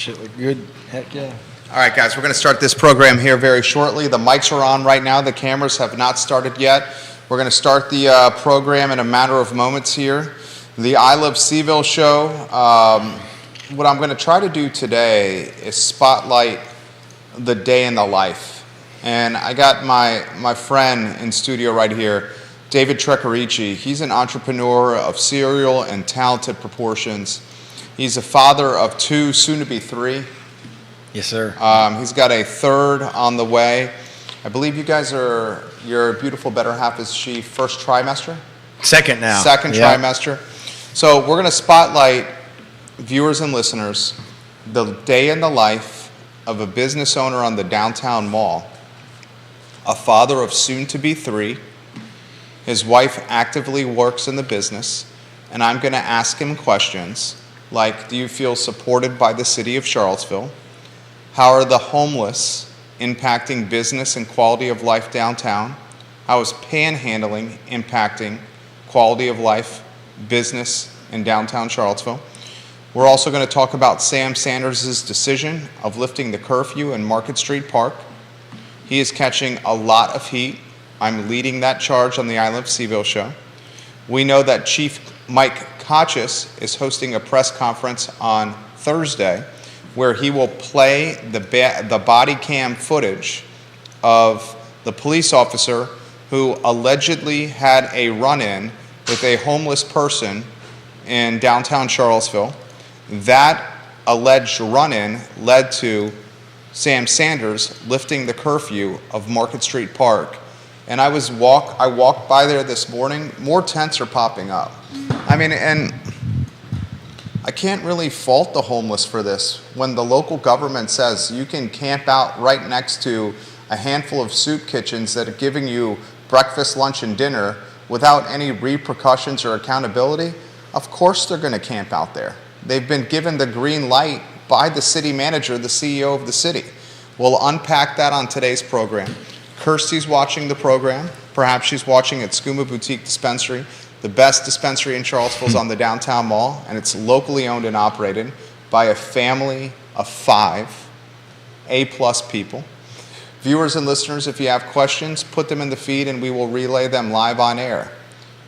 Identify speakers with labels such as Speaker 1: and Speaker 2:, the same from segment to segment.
Speaker 1: Shit look good. Heck yeah.
Speaker 2: All right, guys, we're going to start this program here very shortly. The mics are on right now. The cameras have not started yet. We're going to start the program in a matter of moments here. The I Love CVille show. What I'm going to try to do today is spotlight the day in the life. And I got my friend in studio right here, David Trecarici. He's an entrepreneur of serial and talented proportions. He's a father of two, soon to be three.
Speaker 1: Yes, sir.
Speaker 2: He's got a third on the way. I believe you guys are, your beautiful better half, is she first trimester?
Speaker 1: Second now.
Speaker 2: Second
Speaker 1: Yeah.
Speaker 2: trimester. So we're going to spotlight viewers and listeners the day in the life of a business owner on the downtown mall, a father of soon to be three. His wife actively works in the business, and I'm going to ask him questions like, do you feel supported by the city of Charlottesville? How are the homeless impacting business and quality of life downtown? How is panhandling impacting quality of life, business in downtown Charlottesville? We're also going to talk about Sam Sanders' decision of lifting the curfew in Market Street Park. He is catching a lot of heat. I'm leading that charge on the I Love CVille show. We know that Chief Mike Kachis is hosting a press conference on Thursday where he will play the body cam footage of the police officer who allegedly had a run-in with a homeless person in downtown Charlottesville. That alleged run-in led to Sam Sanders lifting the curfew of Market Street Park. And I walked by there this morning, more tents are popping up. I mean, and I can't really fault the homeless for this. When the local government says you can camp out right next to a handful of soup kitchens that are giving you breakfast, lunch, and dinner without any repercussions or accountability, of course they're going to camp out there. They've been given the green light by the city manager, the CEO of the city. We'll unpack that on today's program. Kirsty's watching the program. Perhaps she's watching at Skooma Boutique Dispensary. The best dispensary in Charlottesville is on the downtown mall, and it's locally owned and operated by a family of 5 A-plus people. Viewers and listeners, if you have questions, put them in the feed and we will relay them live on air.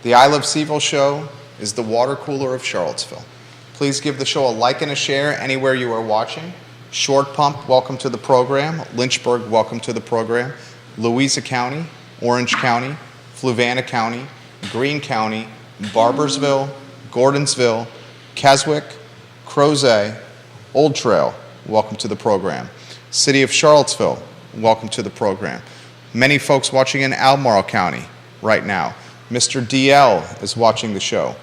Speaker 2: The I Love CVille show is the water cooler of Charlottesville. Please give the show a like and a share anywhere you are watching. Short Pump, welcome to the program. Lynchburg, welcome to the program. Louisa County, Orange County, Fluvanna County, Greene County, Barbersville, Gordonsville, Keswick, Crozet, Old Trail, welcome to the program. City of Charlottesville, welcome to the program. Many folks watching in Albemarle County right now. Mr. DL is watching the show.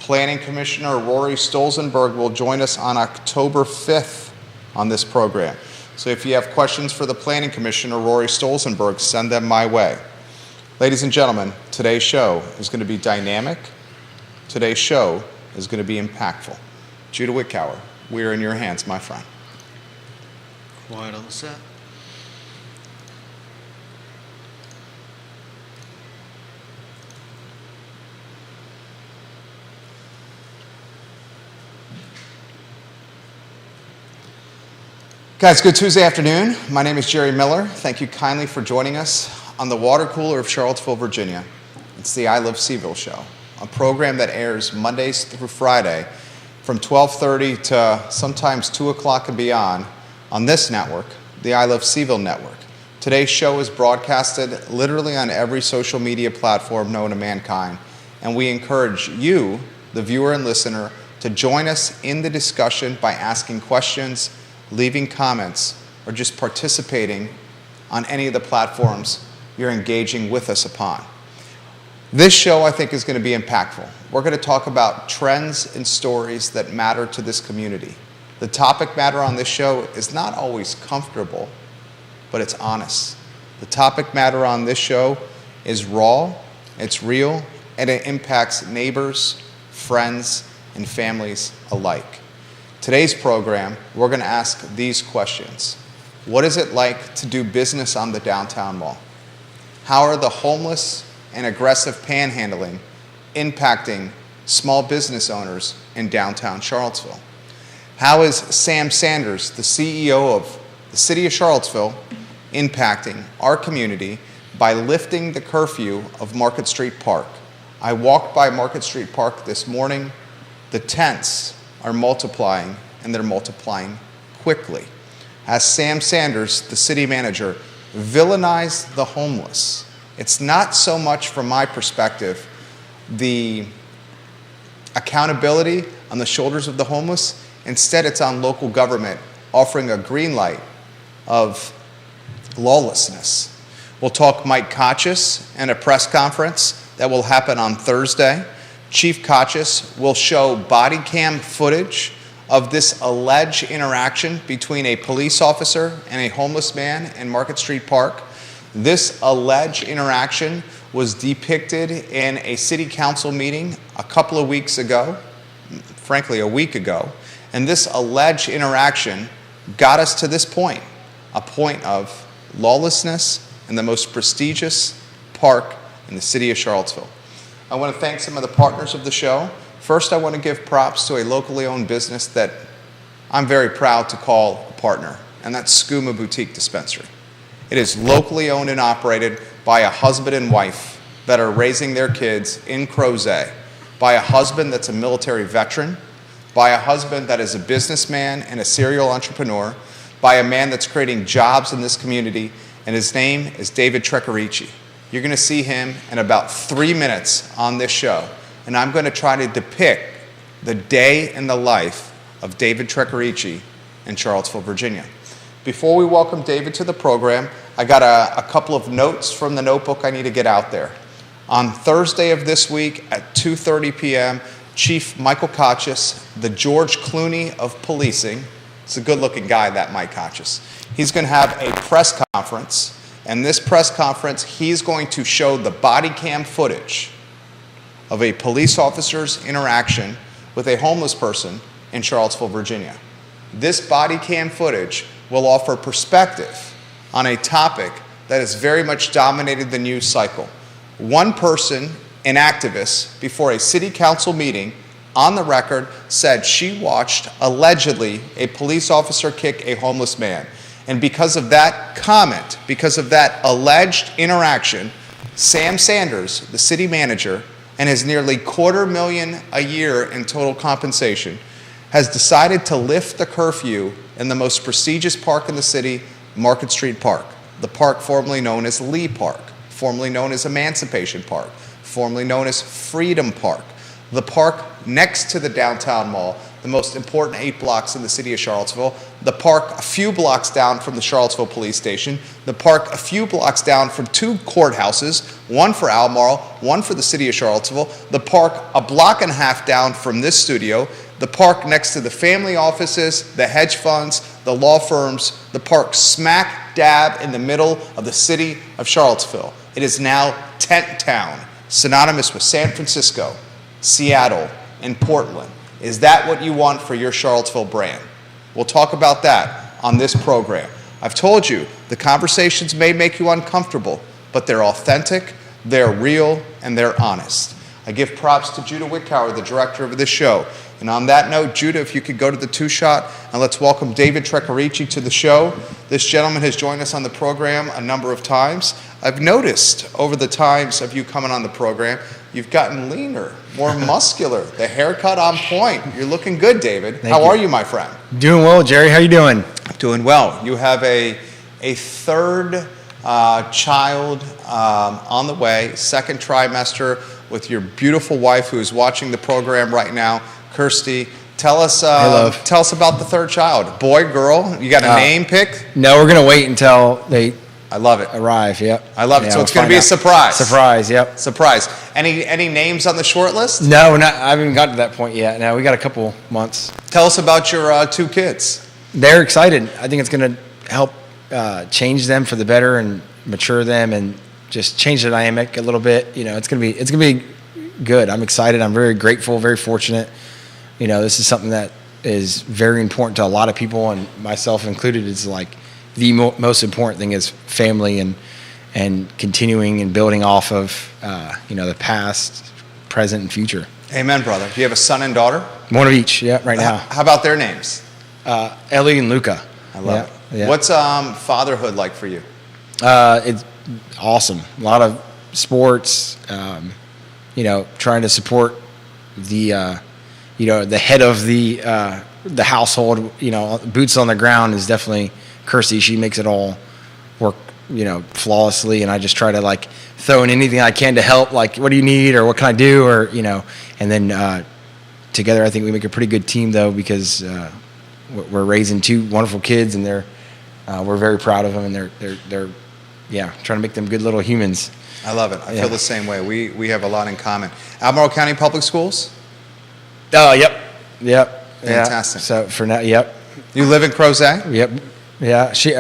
Speaker 2: Planning Commissioner Rory Stolzenberg will join us on October 5th on this program. So if you have questions for the Planning Commissioner, Rory Stolzenberg, send them my way. Ladies and gentlemen, today's show is going to be dynamic. Today's show is going to be impactful. Judah Wickower, we are in your hands, my friend.
Speaker 3: Quiet on the set.
Speaker 2: Guys, good Tuesday afternoon. My name is Jerry Miller. Thank you kindly for joining us on the water cooler of Charlottesville, Virginia. It's the I Love CVille show, a program that airs Mondays through Friday from 12:30 to sometimes 2 o'clock and beyond on this network, the I Love CVille network. Today's show is broadcasted literally on every social media platform known to mankind, and we encourage you, the viewer and listener, to join us in the discussion by asking questions, leaving comments, or just participating on any of the platforms you're engaging with us upon. This show, I think, is going to be impactful. We're going to talk about trends and stories that matter to this community. The topic matter on this show is not always comfortable, but it's honest. The topic matter on this show is raw, it's real, and it impacts neighbors, friends, and families alike. Today's program, we're going to ask these questions. What is it like to do business on the downtown mall? How are the homeless and aggressive panhandling impacting small business owners in downtown Charlottesville? How is Sam Sanders, the CEO of the city of Charlottesville, impacting our community by lifting the curfew of Market Street Park? I walked by Market Street Park this morning. The tents are multiplying, and they're multiplying quickly. As Sam Sanders, the city manager, villainized the homeless, it's not so much, from my perspective, the accountability on the shoulders of the homeless. Instead, it's on local government offering a green light of lawlessness. We'll talk Mike Kochis and a press conference that will happen on Thursday. Chief Kochis will show body cam footage of this alleged interaction between a police officer and a homeless man in Market Street Park. This alleged interaction was depicted in a city council meeting a couple of weeks ago, frankly, a week ago. And this alleged interaction got us to this point, a point of lawlessness in the most prestigious park in the city of Charlottesville. I want to thank some of the partners of the show. First, I want to give props to a locally owned business that I'm very proud to call a partner, and that's Skooma Boutique Dispensary. It is locally owned and operated by a husband and wife that are raising their kids in Crozet, by a husband that's a military veteran, by a husband that is a businessman and a serial entrepreneur, by a man that's creating jobs in this community, and his name is David Trecarici. You're going to see him in about 3 minutes on this show, and I'm going to try to depict the day in the life of David Trecarici in Charlottesville, Virginia. Before we welcome David to the program, I got a couple of notes from the notebook I need to get out there. On Thursday of this week at 2:30 p.m., Chief Michael Kochis, the George Clooney of policing, it's a good-looking guy, that Mike Kochis. He's going to have a press conference, and this press conference, he's going to show the body cam footage of a police officer's interaction with a homeless person in Charlottesville, Virginia. This body cam footage will offer perspective on a topic that has very much dominated the news cycle. One person, an activist, before a city council meeting, on the record, said she watched, allegedly, a police officer kick a homeless man. And because of that comment, because of that alleged interaction, Sam Sanders, the city manager, and his nearly $250,000 a year in total compensation, has decided to lift the curfew in the most prestigious park in the city, Market Street Park, the park formerly known as Lee Park, formerly known as Emancipation Park, formerly known as Freedom Park, the park next to the downtown mall, the most important 8 blocks in the city of Charlottesville, the park a few blocks down from the Charlottesville Police Station, the park a few blocks down from 2 courthouses, one for Albemarle, one for the city of Charlottesville, the park a block and a half down from this studio, the park next to the family offices, the hedge funds, the law firms, the park smack dab in the middle of the city of Charlottesville. It is now Tent Town, synonymous with San Francisco, Seattle, and Portland. Is that what you want for your Charlottesville brand? We'll talk about that on this program. I've told you, the conversations may make you uncomfortable, but they're authentic, they're real, and they're honest. I give props to Judah Wickower, the director of this show. And on that note, Judah, if you could go to the 2-shot, and let's welcome David Trecarici to the show. This gentleman has joined us on the program a number of times. I've noticed over the times of you coming on the program, you've gotten leaner, more muscular, the haircut on point. You're looking good, David. How are you, my friend?
Speaker 1: Doing well, Jerry. How you doing?
Speaker 2: Doing well. You have a third child on the way, second trimester, with your beautiful wife who is watching the program right now, Kirsty. Tell us about the third child. Boy, girl, you got a name pick?
Speaker 1: No, we're going to wait until they
Speaker 2: I love it.
Speaker 1: arrive, yep.
Speaker 2: I love it.
Speaker 1: Yeah,
Speaker 2: So
Speaker 1: we'll
Speaker 2: it's going to
Speaker 1: find
Speaker 2: be a
Speaker 1: out.
Speaker 2: surprise.
Speaker 1: Surprise, yep.
Speaker 2: Surprise. Any names on the short list?
Speaker 1: No, I haven't gotten to that point yet. No, we got a couple months.
Speaker 2: Tell us about your 2 kids.
Speaker 1: They're excited. I think it's going to help change them for the better and mature them and just change the dynamic a little bit. You know, it's going to be good. I'm excited. I'm very grateful, very fortunate. You know, this is something that is very important to a lot of people, and myself included. It's like the most important thing is family and continuing and building off of the past, present, and future.
Speaker 2: Amen, brother. Do you have a son and daughter?
Speaker 1: One of each, yeah, right now.
Speaker 2: How about their names?
Speaker 1: Ellie and Luca.
Speaker 2: I love it.
Speaker 1: Yeah.
Speaker 2: What's fatherhood like for you?
Speaker 1: It's awesome. A lot of sports, trying to support the, the head of the household, boots on the ground is definitely Kirsty. She makes it all work, flawlessly. And I just try to like throw in anything I can to help, like, what do you need or what can I do? Or, and then together, I think we make a pretty good team though, because we're raising two wonderful kids and we're very proud of them, and they're trying to make them good little humans.
Speaker 2: I love it. I feel the same way. We have a lot in common. Albemarle County Public Schools?
Speaker 1: Oh, yep.
Speaker 2: Fantastic.
Speaker 1: Yeah. So for now, yep.
Speaker 2: You live in Crozet?
Speaker 1: Yep. Yeah. She,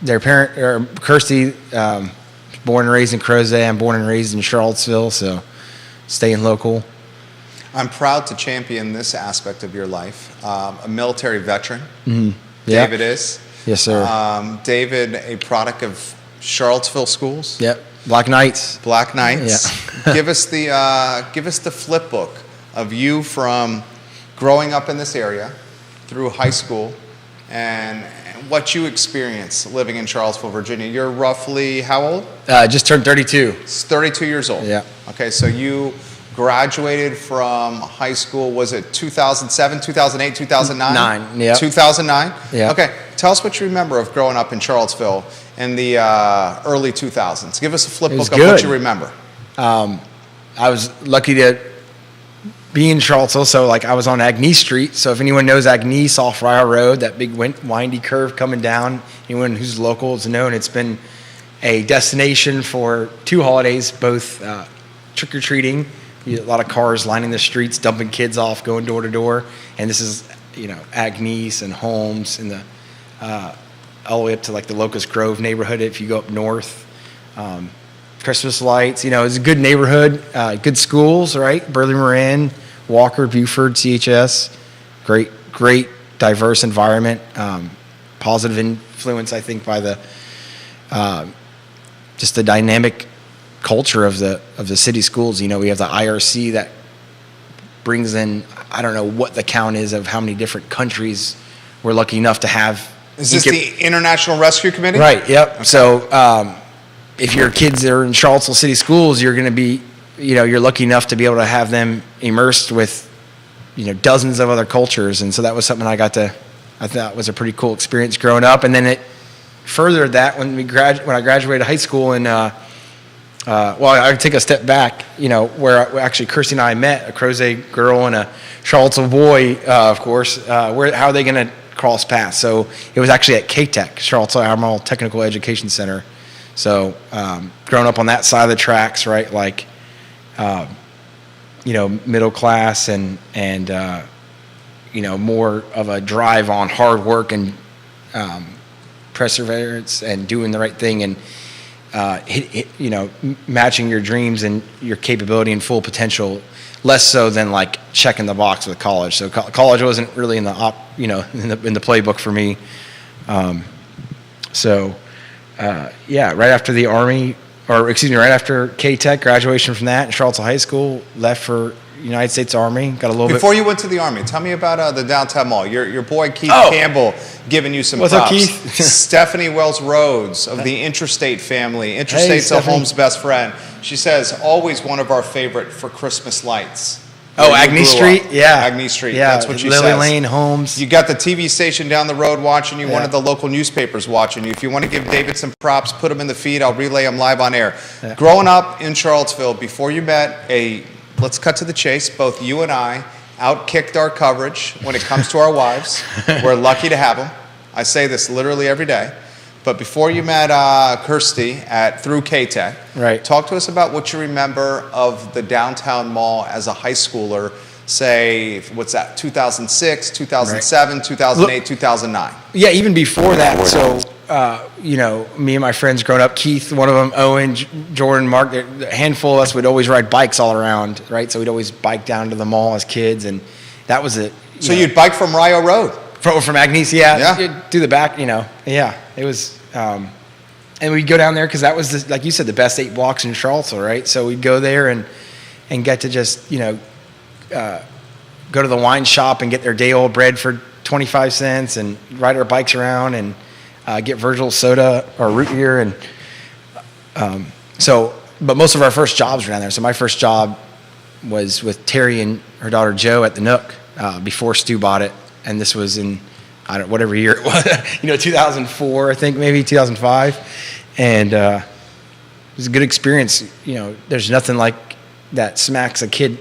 Speaker 1: their parent, or Kirsty, born and raised in Crozet. I'm born and raised in Charlottesville, so staying local.
Speaker 2: I'm proud to champion this aspect of your life. A military veteran.
Speaker 1: Mm-hmm. Yeah.
Speaker 2: David is.
Speaker 1: Yes, sir.
Speaker 2: David, a product of Charlottesville schools.
Speaker 1: Yep. Black Knights.
Speaker 2: Black Knights. Yeah. give us the flip book of you from growing up in this area through high school and what you experienced living in Charlottesville, Virginia. You're roughly how old?
Speaker 1: Just turned 32.
Speaker 2: It's 32 years old.
Speaker 1: Yeah.
Speaker 2: Okay, so you graduated from high school, was it 2007, 2008, 2009?
Speaker 1: Yeah.
Speaker 2: 2009?
Speaker 1: Yeah.
Speaker 2: Okay, tell us what you remember of growing up in Charlottesville in the early 2000s. Give us a flip book of what you remember.
Speaker 1: I was lucky to be in Charlottesville, so like I was on Agnes Street. So if anyone knows Agnes off Ryle Road, that big windy curve coming down, anyone who's local has known it's been a destination for two holidays, both trick-or-treating, a lot of cars lining the streets, dumping kids off, going door to door, and this is Agnes and Holmes and the all the way up to like the Locust Grove neighborhood if you go up north. Christmas lights, it's a good neighborhood, good schools, right? Burley Moran, Walker, Buford, CHS, great diverse environment, positive influence, I think, by the just the dynamic culture of the city schools. We have the IRC that brings in, I don't know what the count is of how many different countries we're lucky enough to have.
Speaker 2: Is this the International Rescue Committee?
Speaker 1: Right, yep. Okay. So if your kids are in Charlottesville City Schools, you're going to be, you're lucky enough to be able to have them immersed with, dozens of other cultures. And so that was something I thought was a pretty cool experience growing up. And then it furthered that when I graduated high school and, I take a step back, where actually Kirsty and I met, a Crozet girl and a Charlottesville boy, of course. How are they going to cross paths? So it was actually at KTEC, Charlottesville Albemarle Technical Education Center. So growing up on that side of the tracks, right, like, middle class and more of a drive on hard work and perseverance and doing the right thing and matching your dreams and your capability and full potential, less so than like checking the box with college. So college wasn't really in the playbook for me. Right after the Army, right after KTEC, graduation from that, in Charlottesville High School, left for United States Army, got a little
Speaker 2: Before you went to the Army, tell me about the downtown mall. Your boy Keith Campbell giving you some
Speaker 1: props.
Speaker 2: What's up,
Speaker 1: Keith?
Speaker 2: Stephanie Wells Rhodes of the Interstate family. Interstate's a Holmes' best friend. She says, always one of our favorite for Christmas lights.
Speaker 1: Agnes Street? Yeah.
Speaker 2: Agnes Street,
Speaker 1: yeah.
Speaker 2: That's what she
Speaker 1: Lily
Speaker 2: says.
Speaker 1: Lane, Holmes.
Speaker 2: You got the TV station down the road watching you, one of the local newspapers watching you. If you want to give David some props, put them in the feed. I'll relay them live on air. Yeah. Growing up in Charlottesville, before you met let's cut to the chase, both you and I outkicked our coverage when it comes to our wives. We're lucky to have them. I say this literally every day. But before you met Kirsty through KTEC,
Speaker 1: right.
Speaker 2: Talk to us about what you remember of the downtown mall as a high schooler, say, 2006, 2007, right. 2008, 2009?
Speaker 1: Yeah, even before that. So, me and my friends growing up, Keith, one of them, Owen, Jordan, Mark, a handful of us would always ride bikes all around, right? So we'd always bike down to the mall as kids, and that was it.
Speaker 2: So you'd bike from Ryo Road?
Speaker 1: From Agnes, yeah. Do the back, yeah. It was, and we'd go down there because that was, like you said, the best 8 blocks in Charlottesville, right? So we'd go there and get to just, go to the wine shop and get their day-old bread for 25 cents and ride our bikes around and get Virgil soda or root beer. And but most of our first jobs were down there. So my first job was with Terry and her daughter Jo at the Nook before Stu bought it. And this was in, whatever year it was, 2004, I think, maybe 2005. And it was a good experience. There's nothing like that smacks a kid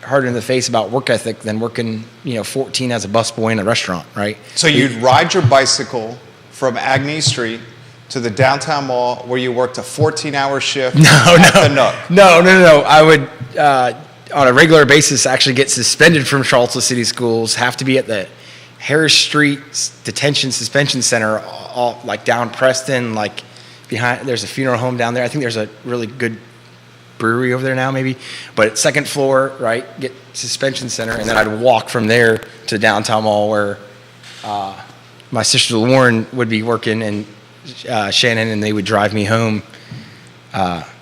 Speaker 1: harder in the face about work ethic than working, 14 as a busboy in a restaurant, right?
Speaker 2: So you'd ride your bicycle from Agnes Street to the downtown mall where you worked a 14-hour shift at the Nook.
Speaker 1: No. I would, on a regular basis, actually get suspended from Charlottesville City Schools, have to be at the Harris Street Detention Suspension Center, all like down Preston, like behind, there's a funeral home down there. I think there's a really good brewery over there now maybe, but second floor, right, get suspension center, and then I'd walk from there to downtown mall where my sister Lauren would be working, and Shannon, and they would drive me home after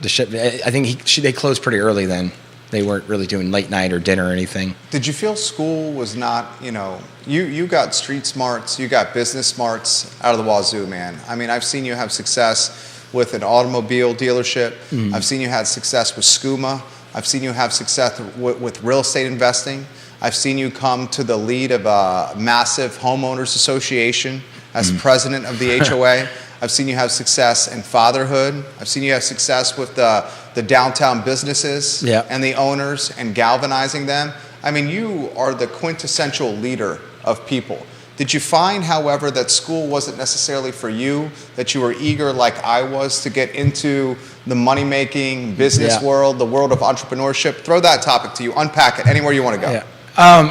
Speaker 1: the shift. I think they closed pretty early then. They weren't really doing late night or dinner or anything.
Speaker 2: Did you feel school was not, you got street smarts, you got business smarts out of the wazoo, man. I mean, I've seen you have success with an automobile dealership. Mm-hmm. I've seen you have success with SCUMA. I've seen you have success with real estate investing. I've seen you come to the lead of a massive homeowners association as president of the HOA. I've seen you have success in fatherhood. I've seen you have success with the downtown businesses and the owners and galvanizing them. I mean, you are the quintessential leader of people. Did you find, however, that school wasn't necessarily for you, that you were eager, like I was, to get into the money-making business world, the world of entrepreneurship? Throw that topic to you. Unpack it anywhere you want to go.
Speaker 1: Yeah.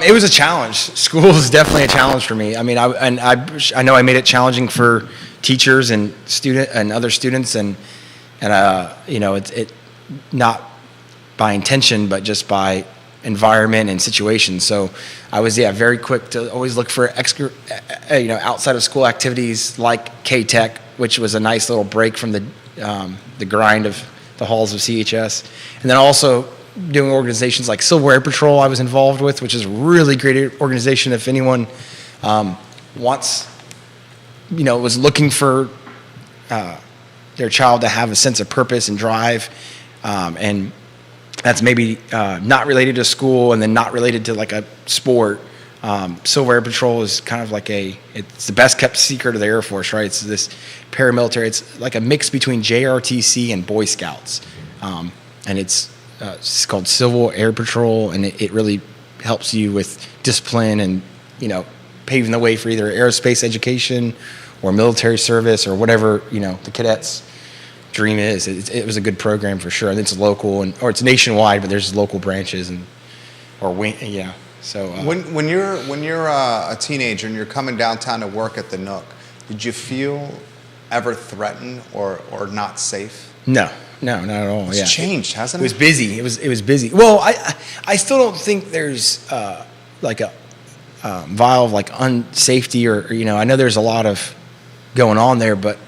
Speaker 1: It was a challenge. School was definitely a challenge for me. I mean, I know I made it challenging for teachers and other students, and it not by intention, but just by environment and situation. So I was very quick to always look for extra, outside of school activities like K-Tech, which was a nice little break from the grind of the halls of CHS, and then also doing organizations like Civil Air Patrol I was involved with, which is a really great organization. If anyone was looking for their child to have a sense of purpose and drive, and that's maybe not related to school and then not related to like a sport. Civil Air Patrol is kind of like it's the best kept secret of the Air Force, right? It's this paramilitary, it's like a mix between JRTC and Boy Scouts. And it's called Civil Air Patrol, and it really helps you with discipline and, paving the way for either aerospace education or military service or whatever, the cadets' dream is. It was a good program for sure. And it's local or it's nationwide, but there's local branches So
Speaker 2: when you're a teenager and you're coming downtown to work at the Nook, did you feel ever threatened or not safe?
Speaker 1: No, not at all.
Speaker 2: It's changed, hasn't it?
Speaker 1: It was busy. It was busy. Well, I still don't think there's like a vial of like unsafety or I know there's a lot of going on there, but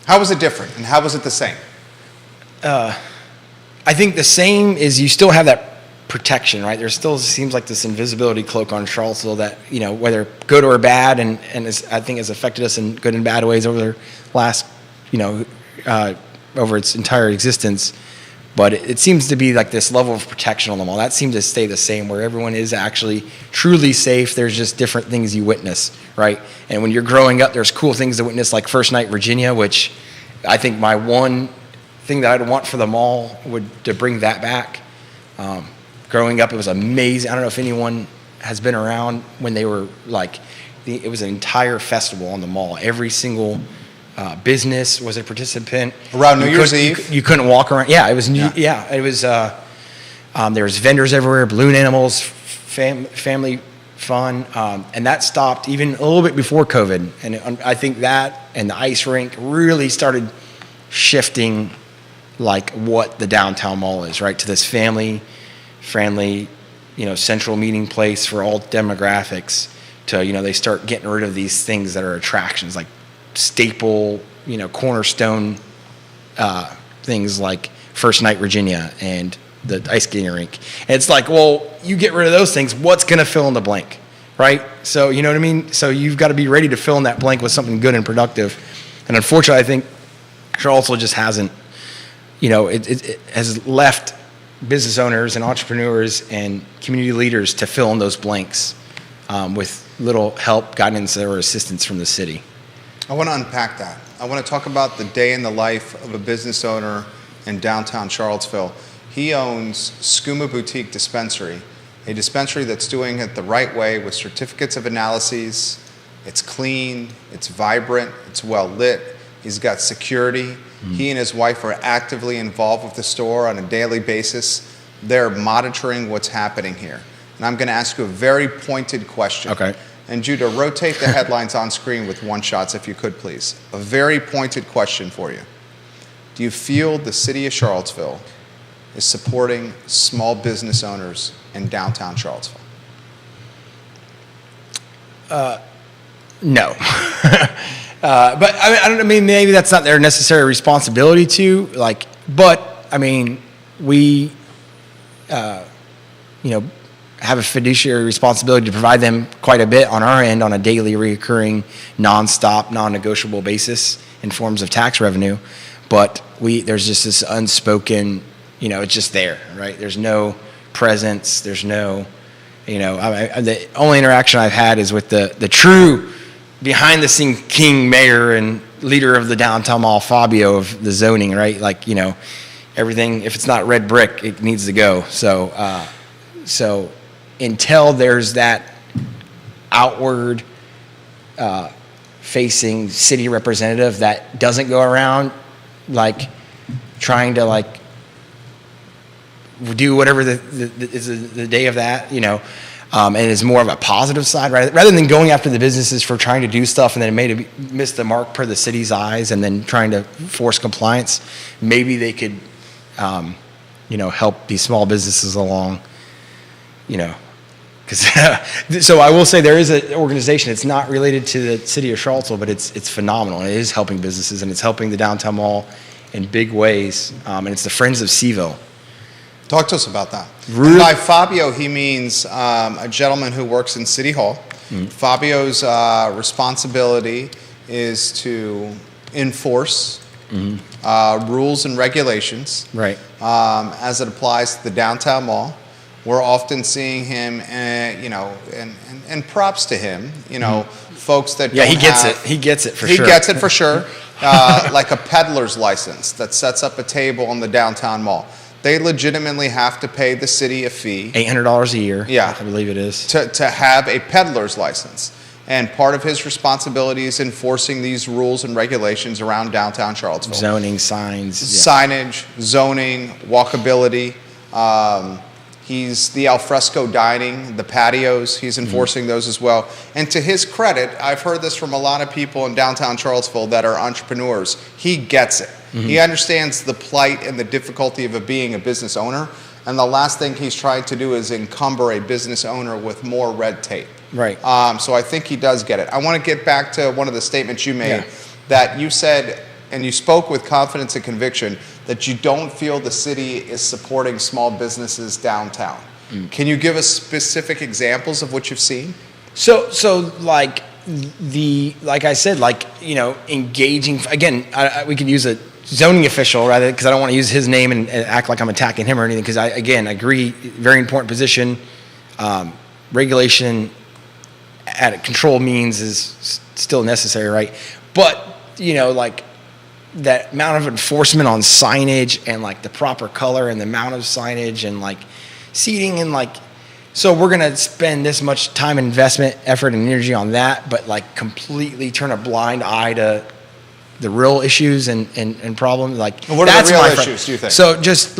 Speaker 2: how was it different and how was it the same?
Speaker 1: I think the same is you still have that protection, right? There still seems like this invisibility cloak on Charlottesville that, whether good or bad, and I think has affected us in good and bad ways over the last, over its entire existence. But it seems to be like this level of protection on the mall. That seems to stay the same, where everyone is actually truly safe. There's just different things you witness, right? And when you're growing up, there's cool things to witness, like First Night Virginia, which I think my one thing that I'd want for the mall would to bring that back. Growing up, it was amazing. I don't know if anyone has been around when they were it was an entire festival on the mall. Every single business was a participant.
Speaker 2: Around New Year's Eve?
Speaker 1: You couldn't walk around. Yeah, it was it was. There was vendors everywhere, balloon animals, family fun, and that stopped even a little bit before COVID. And I think that and the ice rink really started shifting like what the downtown mall is, right? To this family-friendly, central meeting place for all demographics. To they start getting rid of these things that are attractions, like staple, cornerstone things like First Night Virginia and the ice skating rink. And it's like, well, you get rid of those things, what's going to fill in the blank, right? So, you know what I mean? So you've got to be ready to fill in that blank with something good and productive. And unfortunately, I think Charlottesville just hasn't, it has left business owners and entrepreneurs and community leaders to fill in those blanks with little help, guidance, or assistance from the city.
Speaker 2: I want to unpack that. I want to talk about the day in the life of a business owner in downtown Charlottesville. He owns Skooma Boutique Dispensary, a dispensary that's doing it the right way with certificates of analyses. It's clean, it's vibrant, it's well lit. He's got security. He and his wife are actively involved with the store on a daily basis. They're monitoring what's happening here. And I'm going to ask you a very pointed question.
Speaker 1: Okay.
Speaker 2: And Judah, rotate the headlines on screen with one shots if you could, please. A very pointed question for you. Do you feel the city of Charlottesville is supporting small business owners in downtown Charlottesville?
Speaker 1: No. But I don't know, maybe that's not their necessary responsibility to, but I mean, we, have a fiduciary responsibility to provide them quite a bit on our end on a daily recurring, nonstop, non-negotiable basis in forms of tax revenue. But there's just this unspoken, it's just there, right? There's no presence. There's no, the only interaction I've had is with the true behind the scene king, mayor, and leader of the downtown mall, Fabio, of the zoning, right? Everything, if it's not red brick, it needs to go. So until there's that outward facing city representative that doesn't go around trying to do whatever the day of that, and is more of a positive side, right? Rather than going after the businesses for trying to do stuff and then miss the mark per the city's eyes and then trying to force compliance, maybe they could, help these small businesses along, so I will say there is an organization. It's not related to the city of Charlottesville, but it's phenomenal. It is helping businesses, and it's helping the downtown mall in big ways. And it's the Friends of Seaville.
Speaker 2: Talk to us about that. And by Fabio, he means a gentleman who works in City Hall. Mm-hmm. Fabio's responsibility is to enforce rules and regulations,
Speaker 1: right?
Speaker 2: As it applies to the downtown mall. We're often seeing him, and props to him, folks that
Speaker 1: he gets it. He gets it for sure.
Speaker 2: He gets it for sure. Like a peddler's license that sets up a table on the downtown mall. They legitimately have to pay the city a fee.
Speaker 1: $800 a year.
Speaker 2: Yeah.
Speaker 1: I believe it is.
Speaker 2: To have a peddler's license. And part of his responsibility is enforcing these rules and regulations around downtown Charlottesville.
Speaker 1: Zoning, signs.
Speaker 2: Signage, zoning, walkability. He's the alfresco dining, the patios, he's enforcing those as well. And to his credit, I've heard this from a lot of people in downtown Charlottesville that are entrepreneurs. He gets it. He understands the plight and the difficulty of being a business owner. And the last thing he's trying to do is encumber a business owner with more red tape.
Speaker 1: Right.
Speaker 2: So I think he does get it. I want to get back to one of the statements you made that you said, and you spoke with confidence and conviction, that you don't feel the city is supporting small businesses downtown. Can you give us specific examples of what you've seen?
Speaker 1: So like I said, engaging, again, we could use a zoning official rather, because I don't want to use his name and act like I'm attacking him or anything, because I agree, very important position. Regulation at a control means is still necessary, right? But, that amount of enforcement on signage and the proper color and the amount of signage and seating and so we're going to spend this much time, investment, effort, and energy on that, but completely turn a blind eye to the real issues and problems.
Speaker 2: What are the real issues, do you think?
Speaker 1: So just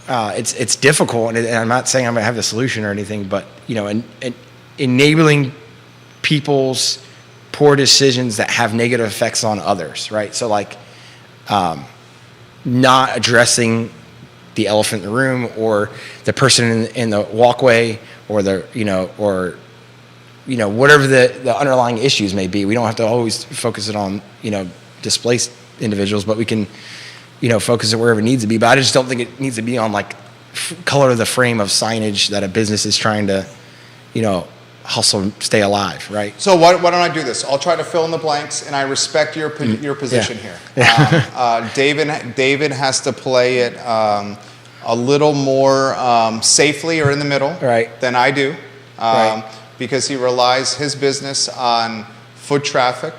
Speaker 1: it's difficult, and I'm not saying I'm going to have the solution or anything, but and enabling people's poor decisions that have negative effects on others, right? So not addressing the elephant in the room or the person in the walkway or whatever the underlying issues may be. We don't have to always focus it on, displaced individuals, but we can focus it wherever it needs to be. But I just don't think it needs to be on like color of the frame of signage that a business is trying to, hustle and stay alive, right?
Speaker 2: So why don't I do this? I'll try to fill in the blanks, and I respect your position here. David has to play it a little more safely or in the middle than I do, because he relies his business on foot traffic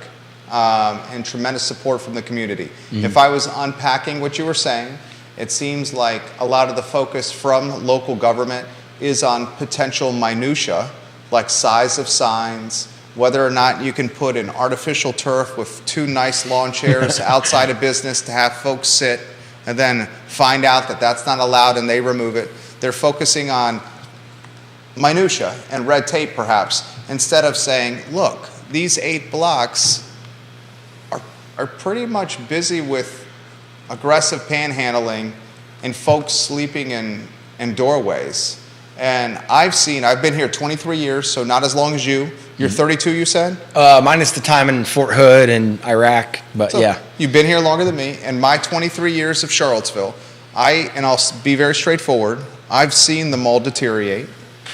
Speaker 2: and tremendous support from the community. If I was unpacking what you were saying, it seems like a lot of the focus from local government is on potential minutia, like size of signs, whether or not you can put an artificial turf with 2 nice lawn chairs outside a business to have folks sit, and then find out that that's not allowed and they remove it. They're focusing on minutia and red tape, perhaps, instead of saying, look, these 8 blocks are pretty much busy with aggressive panhandling and folks sleeping in doorways. And I've been here 23 years, so not as long as you. You're 32, you said?
Speaker 1: Minus the time in Fort Hood and Iraq, but
Speaker 2: so
Speaker 1: yeah.
Speaker 2: You've been here longer than me, and my 23 years of Charlottesville, I'll be very straightforward, I've seen the mall deteriorate.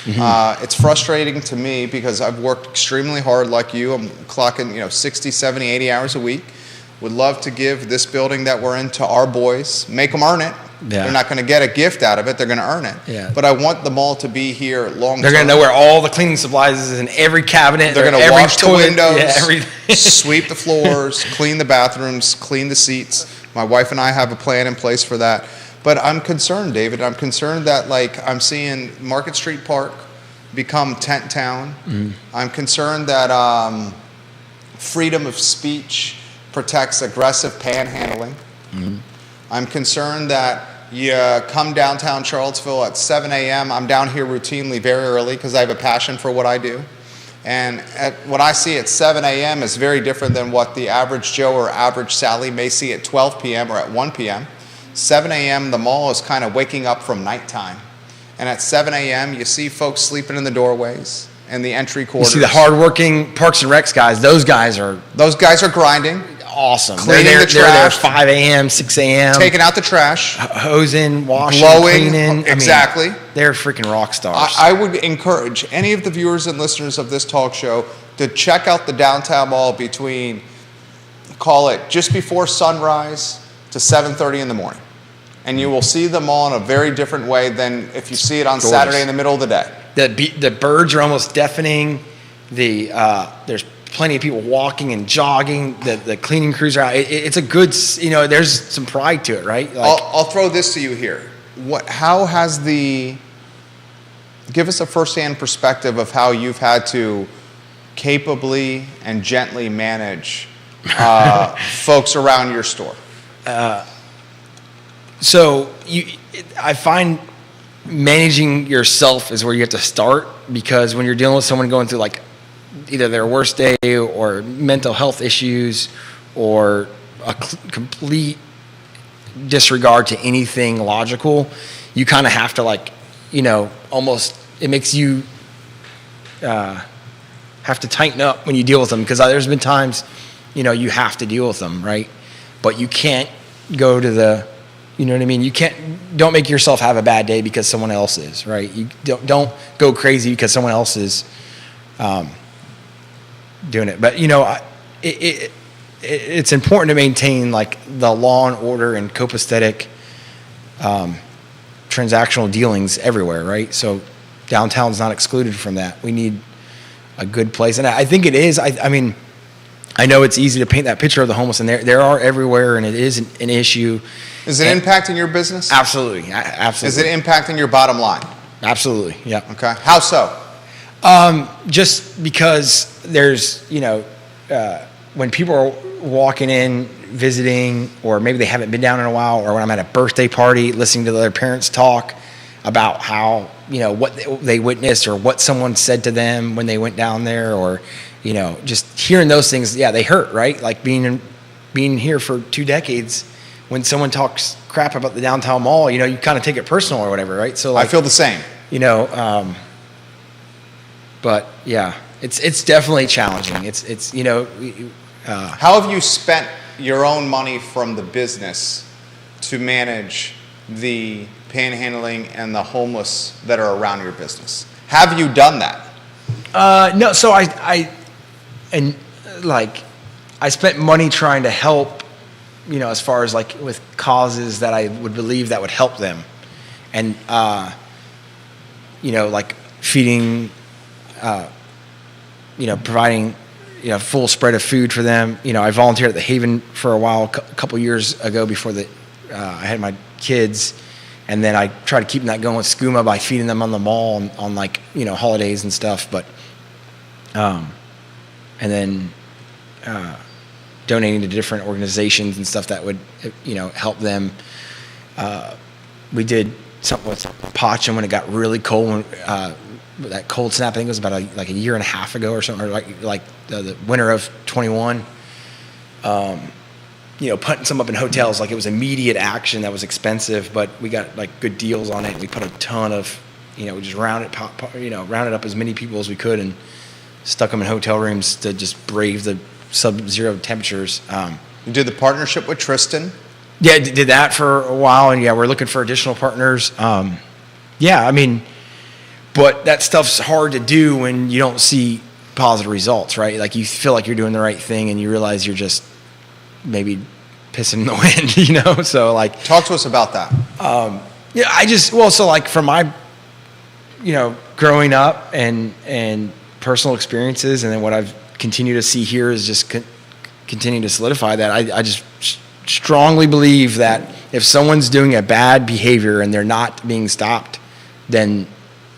Speaker 2: It's frustrating to me because I've worked extremely hard like you. I'm clocking 60, 70, 80 hours a week. Would love to give this building that we're in to our boys, make them earn it. Yeah. They're not going to get a gift out of it. They're going to earn it. Yeah. But I want the mall to be here long term.
Speaker 1: They're going to know where all the cleaning supplies is in every cabinet.
Speaker 2: They're going to wash the windows, sweep the floors, clean the bathrooms, clean the seats. My wife and I have a plan in place for that. But I'm concerned, David. I'm concerned that I'm seeing Market Street Park become tent town. I'm concerned that freedom of speech protects aggressive panhandling. I'm concerned that you come downtown Charlottesville at 7 a.m. I'm down here routinely very early because I have a passion for what I do. And what I see at 7 a.m. is very different than what the average Joe or average Sally may see at 12 p.m. or at 1 p.m. 7 a.m., the mall is kind of waking up from nighttime. And at 7 a.m., you see folks sleeping in the doorways and the entry corridors.
Speaker 1: You see the hardworking Parks and Recs guys. Those guys are
Speaker 2: grinding.
Speaker 1: Awesome.
Speaker 2: Cleaning the trash.
Speaker 1: They're there 5 a.m., 6 a.m.
Speaker 2: Taking out the trash.
Speaker 1: Hosing, washing,
Speaker 2: blowing,
Speaker 1: cleaning.
Speaker 2: Exactly.
Speaker 1: They're freaking rock stars.
Speaker 2: I would encourage any of the viewers and listeners of this talk show to check out the downtown mall between, call it just before sunrise to 7:30 in the morning. And you will see the mall in a very different way than if you see it on Saturday in the middle of the day.
Speaker 1: The birds are almost deafening. There's plenty of people walking and jogging. The cleaning crews are out. It's a good, there's some pride to it, right?
Speaker 2: I'll throw this to you here. Give us a firsthand perspective of how you've had to capably and gently manage folks around your store.
Speaker 1: I find managing yourself is where you have to start, because when you're dealing with someone going through either their worst day or mental health issues or a complete disregard to anything logical, you kind of have to almost, it makes you have to tighten up when you deal with them, because there's been times, you have to deal with them, right? But you can't go to you know what I mean? Don't make yourself have a bad day because someone else is, right? You don't go crazy because someone else is doing it. But it's important to maintain the law and order and copacetic transactional dealings everywhere, right? So downtown's not excluded from that. We need a good place, and I think it is. I know it's easy to paint that picture of the homeless, and there are everywhere, and it is an issue.
Speaker 2: Is it impacting your business?
Speaker 1: Absolutely, absolutely.
Speaker 2: Is it impacting your bottom line?
Speaker 1: Absolutely, yeah.
Speaker 2: Okay, how so?
Speaker 1: Just because there's, when people are walking in, visiting, or maybe they haven't been down in a while, or when I'm at a birthday party, listening to their parents talk about how, what they witnessed or what someone said to them when they went down there, or, just hearing those things, yeah, they hurt, right? Like being here for 2 decades, when someone talks crap about the downtown mall, you kind of take it personal or whatever, right? So
Speaker 2: I feel the same.
Speaker 1: But yeah, it's definitely challenging. How
Speaker 2: have you spent your own money from the business to manage the panhandling and the homeless that are around your business? Have you done that?
Speaker 1: No, so I spent money trying to help, as far as like with causes that I would believe that would help them. And, like feeding, providing, full spread of food for them. I volunteered at the Haven for a while, a couple years ago before I had my kids. And then I try to keep that going with SCUMA by feeding them on the mall on like, holidays and stuff. But, and then donating to different organizations and stuff that would, help them. We did something with Pacham when it got really cold. That cold snap, I think it was about a year and a half ago or something, or like the winter of 21. Putting some up in hotels, like it was immediate action that was expensive, but we got like good deals on it. We put a ton of, we just rounded up as many people as we could and stuck them in hotel rooms to just brave the sub-zero temperatures.
Speaker 2: You did the partnership with Tristan.
Speaker 1: Yeah, did that for a while, and we're looking for additional partners. But that stuff's hard to do when you don't see positive results, right? Like you feel like you're doing the right thing, and you realize you're just maybe pissing in the wind, So like,
Speaker 2: talk to us about that.
Speaker 1: So like from my, growing up and personal experiences, and then what I've continued to see here is just continue to solidify that. I just strongly believe that if someone's doing a bad behavior and they're not being stopped, then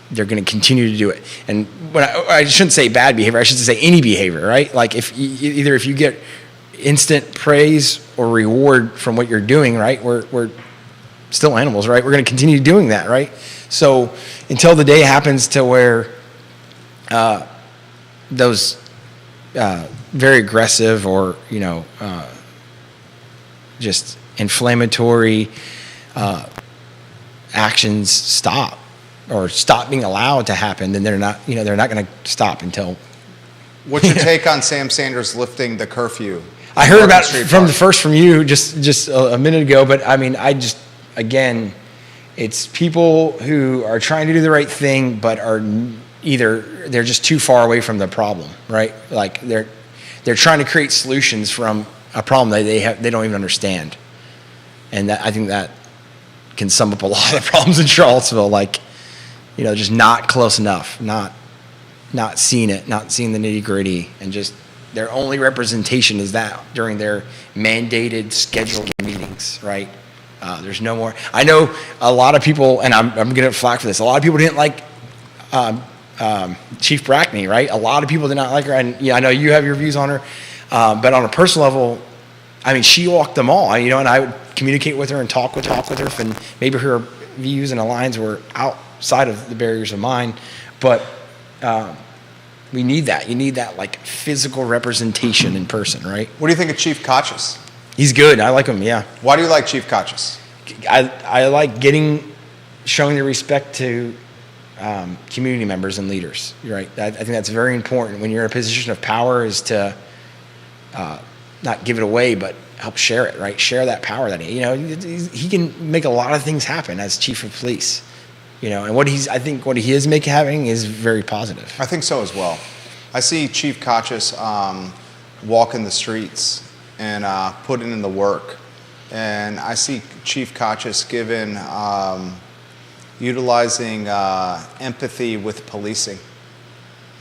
Speaker 1: they're going to continue to do it. And when I shouldn't say bad behavior, I should say any behavior, right? Like if you get instant praise or reward from what you're doing, right? We're still animals, right? We're going to continue doing that, right? So until the day happens to where those very aggressive or just inflammatory actions stop or stop being allowed to happen, then they're not going to stop until.
Speaker 2: What's your take on Sam Sanders lifting the curfew?
Speaker 1: I heard about it from you just a minute ago, but I mean, again, it's people who are trying to do the right thing, but are they're just too far away from the problem, right? Like they're trying to create solutions from a problem that they don't even understand, and I think that can sum up a lot of the problems in Charlottesville. Like, just not close enough, not seeing it, not seeing the nitty gritty, and just their only representation is that during their mandated scheduled meetings, right? There's no more. I know a lot of people, and I'm getting flack for this. A lot of people didn't like Chief Brackney, right? A lot of people did not like her, and I know you have your views on her, but on a personal level, I mean, she walked them all, and I would communicate with her and talk with her, and maybe her views and lines were outside of the barriers of mine, but we need that. You need that like physical representation in person, right?
Speaker 2: What do you think of Chief Kotchis?
Speaker 1: He's good. I like him. Yeah.
Speaker 2: Why do you like Chief Kotchis?
Speaker 1: I like showing the respect to community members and leaders. You're right. I think that's very important when you're in a position of power, is to not give it away, but help share it. Right. Share that power that he can make a lot of things happen as chief of police. And what he is having is very positive.
Speaker 2: I think so as well. I see Chief Kotchis walking the streets and putting in the work, and I see Chief Kotchis utilizing empathy with policing,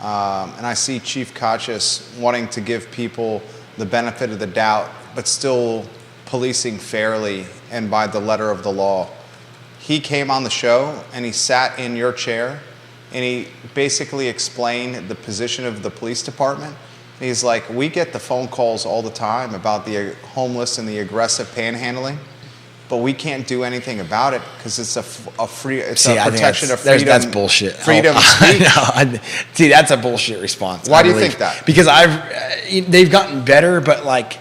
Speaker 2: and I see Chief Kotchis wanting to give people the benefit of the doubt, but still policing fairly and by the letter of the law. He came on the show and he sat in your chair and he basically explained the position of the police department. And he's like, we get the phone calls all the time about the homeless and the aggressive panhandling, but we can't do anything about it because it's a protection of freedom.
Speaker 1: That's bullshit.
Speaker 2: Freedom of speech.
Speaker 1: See, that's a bullshit response.
Speaker 2: Why do you think that?
Speaker 1: Because they've gotten better, but like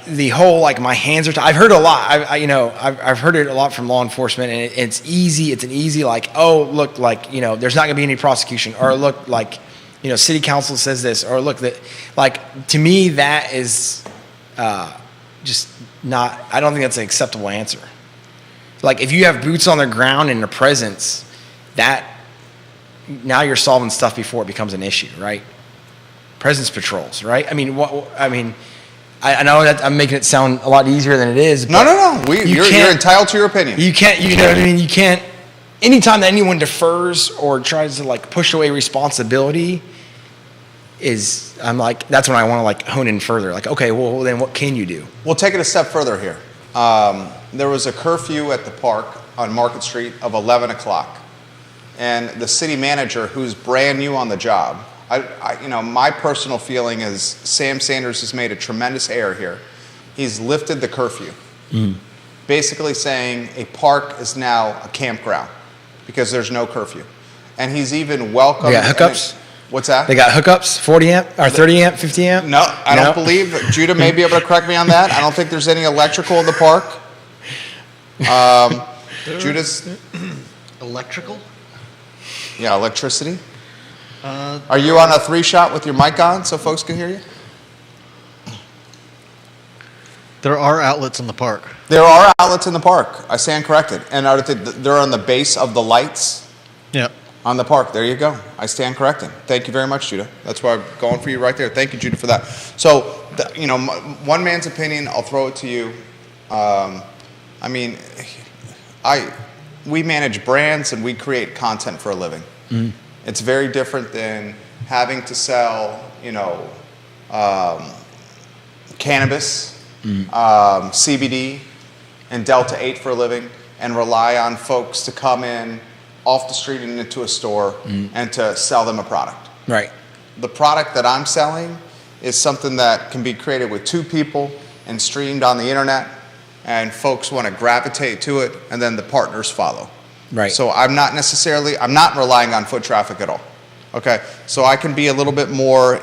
Speaker 1: the whole my hands are. I've heard a lot. I've heard it a lot from law enforcement, and it's easy. It's an easy oh look there's not gonna be any prosecution, or look city council says this, or look that to me that is just not. I don't think that's an acceptable answer. Like if you have boots on the ground and a presence, that now you're solving stuff before it becomes an issue, right? Presence patrols, right? I mean, I know that I'm making it sound a lot easier than it is. But
Speaker 2: No. You're entitled to your opinion.
Speaker 1: You can't. You know what I mean? You can't. Anytime that anyone defers or tries to like push away responsibility, I'm like, that's when I want to like hone in further. Like, okay, well then what can you do?
Speaker 2: We'll take it a step further here. There was a curfew at the park on Market Street of 11 o'clock. And the city manager, who's brand new on the job, my personal feeling is Sam Sanders has made a tremendous error here. He's lifted the curfew, basically saying a park is now a campground because there's no curfew. And he's even welcomed...
Speaker 1: They got hookups?
Speaker 2: What's that?
Speaker 1: They got hookups, 40 amp or 30 amp, 50 amp?
Speaker 2: No, I don't believe. Judah may be able to correct me on that. I don't think there's any electrical in the park. Judah's...
Speaker 3: Electrical?
Speaker 2: Yeah, electricity. Are you on a 3-shot with your mic on so folks can hear you?
Speaker 3: There are outlets in the park.
Speaker 2: There are outlets in the park. I stand corrected. And they're on the base of the lights
Speaker 3: Yeah.
Speaker 2: on the park. There you go. I stand corrected. Thank you very much, Judah. That's why I'm going for you right there. Thank you, Judah, for that. So, one man's opinion, I'll throw it to you. We manage brands and we create content for a living. It's very different than having to sell, cannabis, CBD, and Delta 8 for a living, and rely on folks to come in off the street and into a store and to sell them a product.
Speaker 1: Right.
Speaker 2: The product that I'm selling is something that can be created with 2 people and streamed on the internet, and folks want to gravitate to it, and then the partners follow.
Speaker 1: Right.
Speaker 2: So I'm not relying on foot traffic at all. Okay, so I can be a little bit more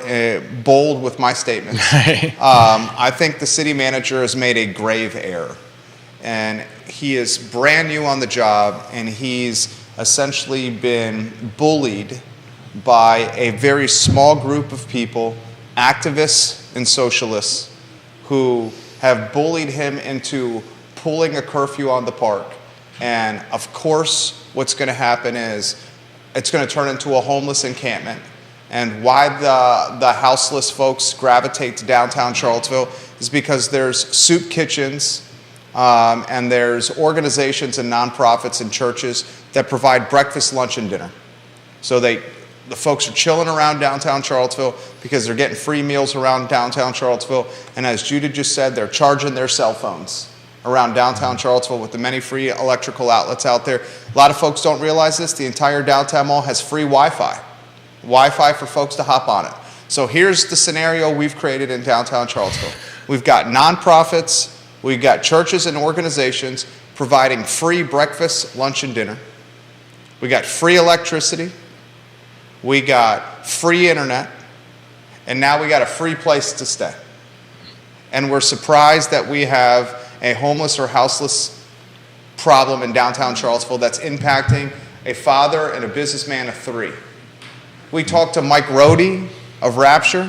Speaker 2: bold with my statements. I think the city manager has made a grave error, and he is brand new on the job, and he's essentially been bullied by a very small group of people, activists and socialists, who have bullied him into pulling a curfew on the park. And of course, what's going to happen is it's going to turn into a homeless encampment. And why the houseless folks gravitate to downtown Charlottesville is because there's soup kitchens and there's organizations and nonprofits and churches that provide breakfast, lunch, and dinner. So the folks are chilling around downtown Charlottesville because they're getting free meals around downtown Charlottesville. And as Judah just said, they're charging their cell phones around downtown Charlottesville with the many free electrical outlets out there. A lot of folks don't realize this. The entire downtown mall has free Wi-Fi. Wi-Fi for folks to hop on it. So here's the scenario we've created in downtown Charlottesville. We've got nonprofits, we've got churches and organizations providing free breakfast, lunch, and dinner. We got free electricity. We got free internet. And now we got a free place to stay. And we're surprised that we have a homeless or houseless problem in downtown Charlottesville that's impacting a father and a businessman of 3. We talked to Mike Rohde of Rapture.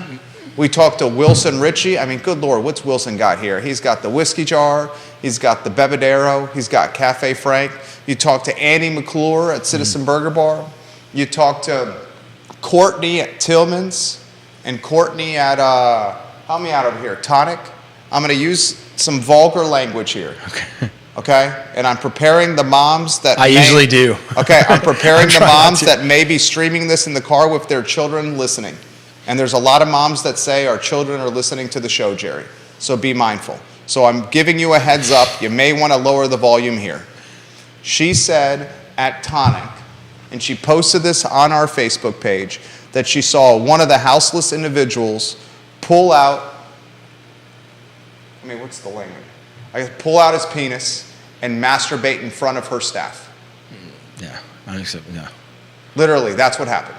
Speaker 2: We talked to Wilson Ritchie. I mean, good Lord, what's Wilson got here? He's got the whiskey jar. He's got the Bebedero. He's got Cafe Frank. You talk to Andy McClure at Citizen Burger Bar. You talk to Courtney at Tillman's and Courtney at, help me out over here, Tonic. I'm going to use some vulgar language here. Okay? And I'm preparing the moms that
Speaker 1: usually do.
Speaker 2: Okay, I'm preparing the moms that may be streaming this in the car with their children listening. And there's a lot of moms that say our children are listening to the show, Jerry. So be mindful. So I'm giving you a heads up. You may want to lower the volume here. She said at Tonic, and she posted this on our Facebook page, that she saw one of the houseless individuals pull out, what's the language? Pull out his penis and masturbate in front of her staff.
Speaker 1: Yeah, I think so, no.
Speaker 2: Literally, that's what happened.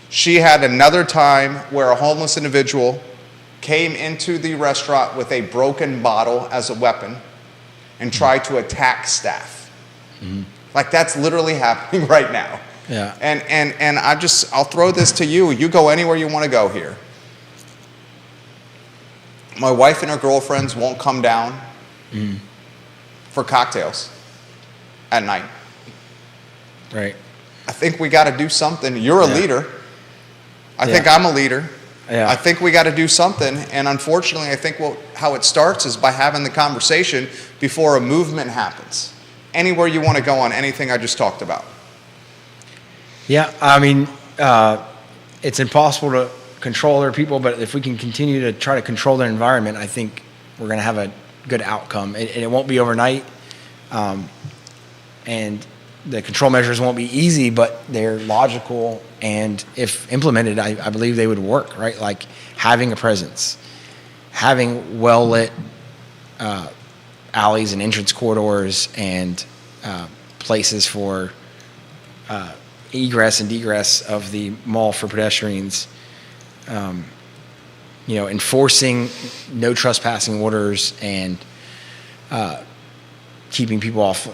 Speaker 2: She had another time where a homeless individual came into the restaurant with a broken bottle as a weapon and tried to attack staff. Like, that's literally happening right now.
Speaker 1: Yeah.
Speaker 2: And I'll throw this to you. You go anywhere you want to go here. My wife and her girlfriends won't come down for cocktails at night.
Speaker 1: Right.
Speaker 2: I think we got to do something. You're a
Speaker 1: Yeah.
Speaker 2: leader. I
Speaker 1: Yeah.
Speaker 2: think I'm a leader.
Speaker 1: Yeah.
Speaker 2: I think we got to do something. And unfortunately, I think how it starts is by having the conversation before a movement happens. Anywhere you want to go on anything I just talked about.
Speaker 1: Yeah, I mean, it's impossible to control other people, but if we can continue to try to control their environment, I think we're going to have a good outcome. And it won't be overnight, and the control measures won't be easy, but they're logical, and if implemented, I believe they would work, right? Like having a presence, having well-lit alleys and entrance corridors and places for egress and degress of the mall for pedestrians, enforcing no trespassing orders and keeping people off,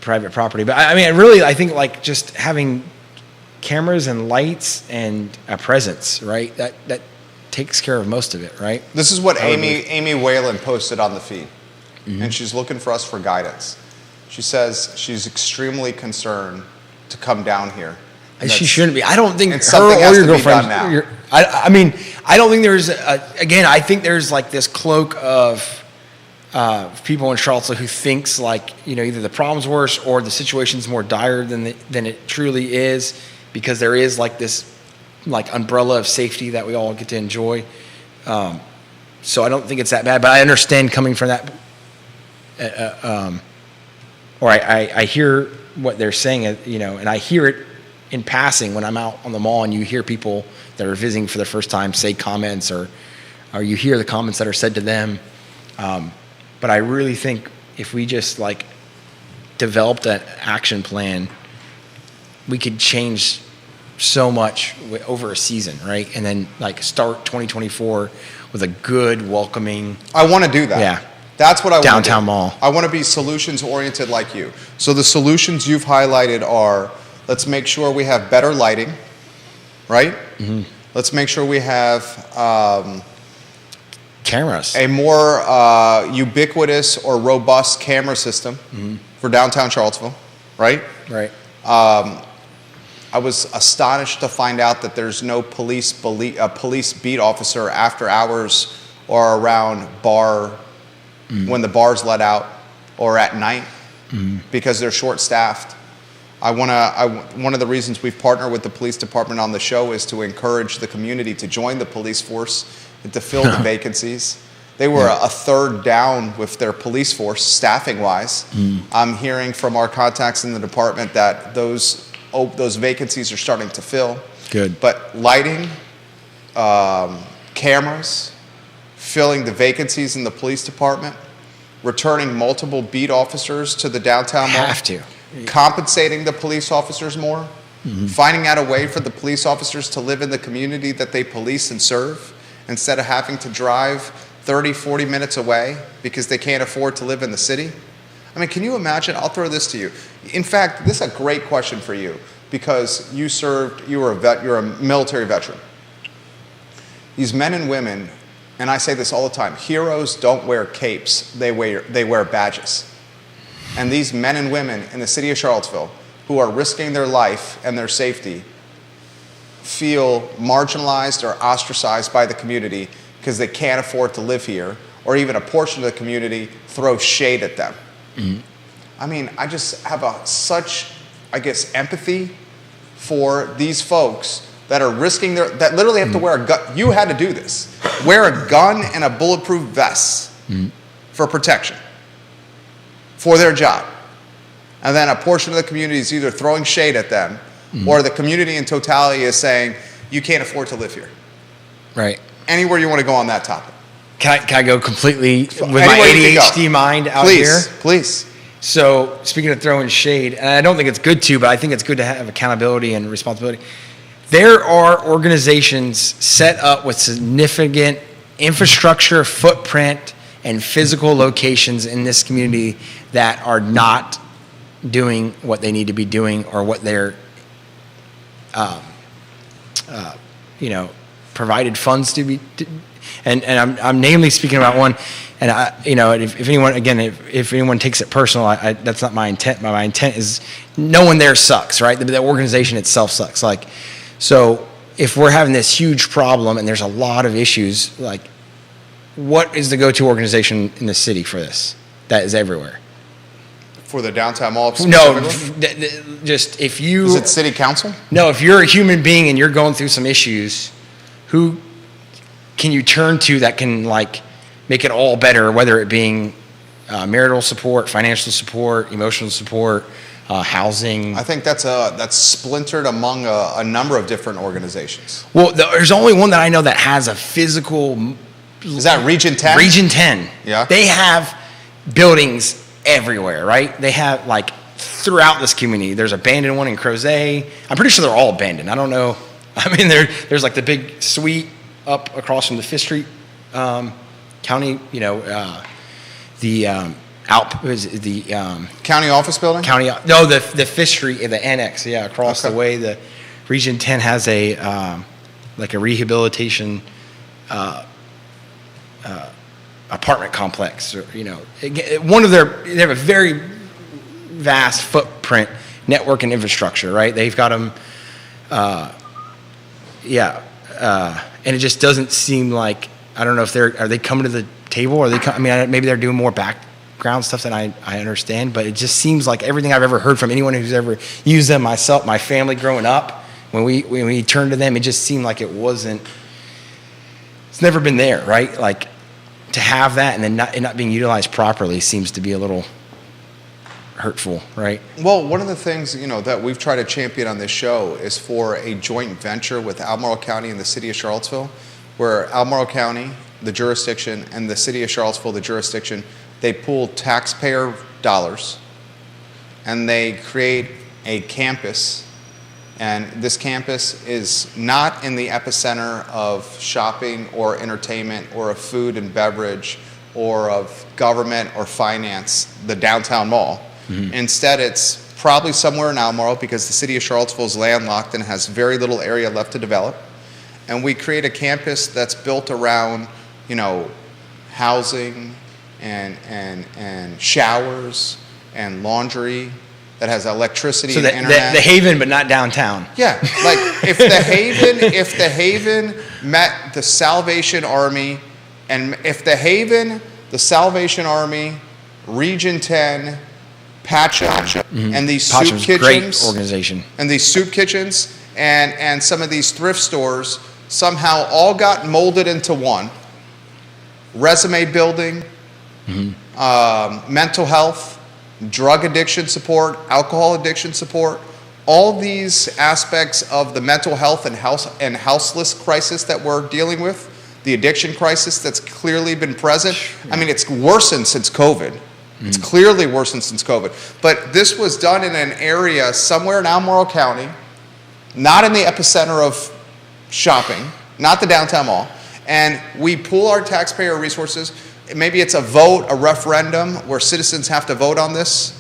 Speaker 1: private property. But I mean, I think like just having cameras and lights and a presence, right? That takes care of most of it, right?
Speaker 2: This is what
Speaker 1: I would believe.
Speaker 2: Amy Whalen posted on the feed, and she's looking for us for guidance. She says she's extremely concerned to come down here.
Speaker 1: And she shouldn't be. I don't think her
Speaker 2: and something
Speaker 1: or
Speaker 2: has
Speaker 1: your
Speaker 2: to be done
Speaker 1: girlfriend.
Speaker 2: now.
Speaker 1: I mean, I don't think there's. Again, I think there's like this cloak of people in Charlottesville who thinks like either the problem's worse or the situation's more dire than it truly is, because there is like this like umbrella of safety that we all get to enjoy. So I don't think it's that bad, but I understand coming from that. Or I hear what they're saying, and I hear it in passing when I'm out on the mall and you hear people that are visiting for the first time say comments, or you hear the comments that are said to them. But I really think if we just like developed an action plan, we could change so much over a season, right? And then like start 2024 with a good, welcoming.
Speaker 2: I want to do that.
Speaker 1: Yeah.
Speaker 2: That's what I want to do.
Speaker 1: Downtown mall.
Speaker 2: I want to be solutions oriented like you. So the solutions you've highlighted are, let's make sure we have better lighting, right? Mm-hmm. Let's make sure we have
Speaker 1: Cameras.
Speaker 2: a more ubiquitous or robust camera system for downtown Charlottesville, right?
Speaker 1: Right.
Speaker 2: I was astonished to find out that there's no police beat officer after hours or around when the bar's let out or at night because they're short-staffed. One of the reasons we've partnered with the police department on the show is to encourage the community to join the police force and to fill the vacancies. They were a third down with their police force, staffing-wise. I'm hearing from our contacts in the department that those vacancies are starting to fill.
Speaker 1: Good.
Speaker 2: But lighting, cameras, filling the vacancies in the police department, returning multiple beat officers to the downtown mall.
Speaker 1: Have to.
Speaker 2: Compensating the police officers more, finding out a way for the police officers to live in the community that they police and serve instead of having to drive 30, 40 minutes away because they can't afford to live in the city. I mean, can you imagine? I'll throw this to you. In fact, this is a great question for you because you're a military veteran. These men and women, and I say this all the time, heroes don't wear capes, they wear badges. And these men and women in the city of Charlottesville who are risking their life and their safety feel marginalized or ostracized by the community because they can't afford to live here, or even a portion of the community throws shade at them. I mean, I just have such empathy for these folks that are risking that literally have to wear a gun. You had to do this. Wear a gun and a bulletproof vest for protection for their job. And then a portion of the community is either throwing shade at them or the community in totality is saying, you can't afford to live here.
Speaker 1: Right.
Speaker 2: Anywhere you want to go on that topic.
Speaker 1: Can I go completely with my
Speaker 2: Anywhere you can
Speaker 1: ADHD
Speaker 2: go.
Speaker 1: mind out here?
Speaker 2: Please.
Speaker 1: So speaking of throwing shade, and I don't think it's good to, but I think it's good to have accountability and responsibility. There are organizations set up with significant infrastructure, footprint, and physical locations in this community that are not doing what they need to be doing or what they're, provided funds to be, and I'm namely speaking about one, and if anyone, again, if anyone takes it personal, that's not my intent. My intent is no one there sucks, right? The organization itself sucks. Like, so if we're having this huge problem and there's a lot of issues, like, what is the go-to organization in the city for this? That is everywhere.
Speaker 2: For the downtown mall
Speaker 1: No,
Speaker 2: specifically?
Speaker 1: just if you.
Speaker 2: Is it city council?
Speaker 1: No, if you're a human being and you're going through some issues, who can you turn to that can like make it all better? Whether it being marital support, financial support, emotional support, housing.
Speaker 2: I think that's splintered among a number of different organizations.
Speaker 1: Well, there's only one that I know that has a physical.
Speaker 2: Is that Region 10?
Speaker 1: Region 10.
Speaker 2: Yeah.
Speaker 1: They have buildings everywhere, right? They have like throughout this community. There's an abandoned one in Crozet. I'm pretty sure they're all abandoned. I don't know. I mean, there's like the big suite up across from the Fifth Street County. The
Speaker 2: County office building?
Speaker 1: county. No, the Fifth Street, the annex. Yeah, across
Speaker 2: Okay.
Speaker 1: the way. The Region 10 has a like a rehabilitation. Apartment complex, or they have a very vast footprint, network and infrastructure, right? They've got them, and it just doesn't seem like, I don't know if are they coming to the table, or maybe they're doing more background stuff than I understand, but it just seems like everything I've ever heard from anyone who's ever used them, myself, my family growing up, when we turned to them, it just seemed like it's never been there, right? Like, to have that and then not being utilized properly seems to be a little hurtful, right?
Speaker 2: Well, one of the things, that we've tried to champion on this show is for a joint venture with Albemarle County and the city of Charlottesville, where Albemarle County, the jurisdiction, and the city of Charlottesville, the jurisdiction, they pool taxpayer dollars and they create a campus. And this campus is not in the epicenter of shopping or entertainment or of food and beverage or of government or finance, the downtown mall. Mm-hmm. Instead, it's probably somewhere in Albemarle because the city of Charlottesville is landlocked and has very little area left to develop. And we create a campus that's built around, housing and showers and laundry, that has electricity and internet.
Speaker 1: The Haven, but not downtown.
Speaker 2: Yeah, like if the Haven met the Salvation Army, and if the Haven, the Salvation Army, Region 10, Patcham, mm-hmm. and these
Speaker 1: Patcham's
Speaker 2: soup kitchens,
Speaker 1: great organization,
Speaker 2: and these soup kitchens, and some of these thrift stores somehow all got molded into one. Resume building, mm-hmm. Mental health, drug addiction support, alcohol addiction support, all these aspects of the mental health and houseless crisis that we're dealing with, the addiction crisis that's clearly been present. I mean, it's worsened since COVID. Mm-hmm. It's clearly worsened since COVID. But this was done in an area somewhere in Albemarle County, not in the epicenter of shopping, not the downtown mall. And we pool our taxpayer resources. Maybe it's a vote, a referendum, where citizens have to vote on this.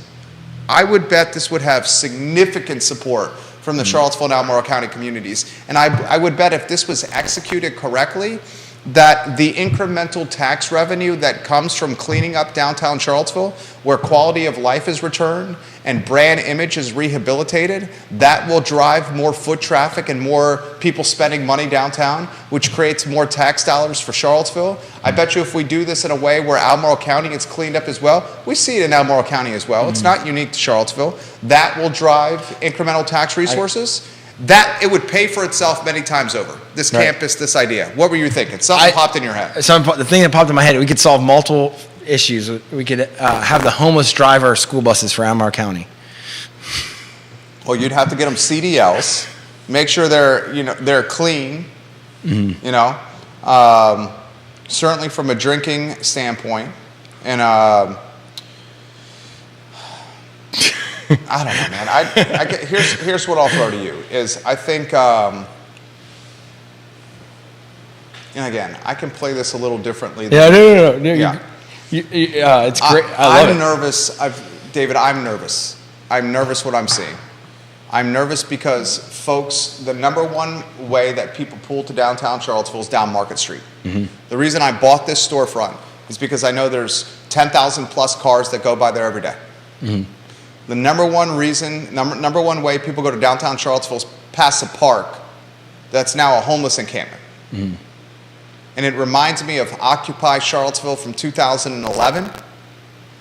Speaker 2: I would bet this would have significant support from the Charlottesville and Albemarle County communities. And I would bet if this was executed correctly, that the incremental tax revenue that comes from cleaning up downtown Charlottesville, where quality of life is returned and brand image is rehabilitated, that will drive more foot traffic and more people spending money downtown, which creates more tax dollars for Charlottesville. I bet you if we do this in a way where Albemarle County gets cleaned up as well, we see it in Albemarle County as well. It's not unique to Charlottesville. That will drive incremental tax resources. That it would pay for itself many times over. This campus, this idea. What were you thinking? Something popped in your head.
Speaker 1: The thing that popped in my head, we could solve multiple issues. We could have the homeless drive our school buses for Albemarle County.
Speaker 2: Well, you'd have to get them CDLs, make sure they're clean. Mm-hmm. Certainly from a drinking standpoint, and I don't know, man. Here's what I'll throw to you is I think, and again, I can play this a little differently.
Speaker 1: No.
Speaker 2: Yeah.
Speaker 1: It's great. I love it.
Speaker 2: I'm nervous. David, I'm nervous. I'm nervous what I'm seeing. I'm nervous because, folks, the number one way that people pull to downtown Charlottesville is down Market Street. The reason I bought this storefront is because I know there's 10,000 plus cars that go by there every day. The number one reason, number one way people go to downtown Charlottesville is past the park that's now a homeless encampment. And it reminds me of Occupy Charlottesville from 2011.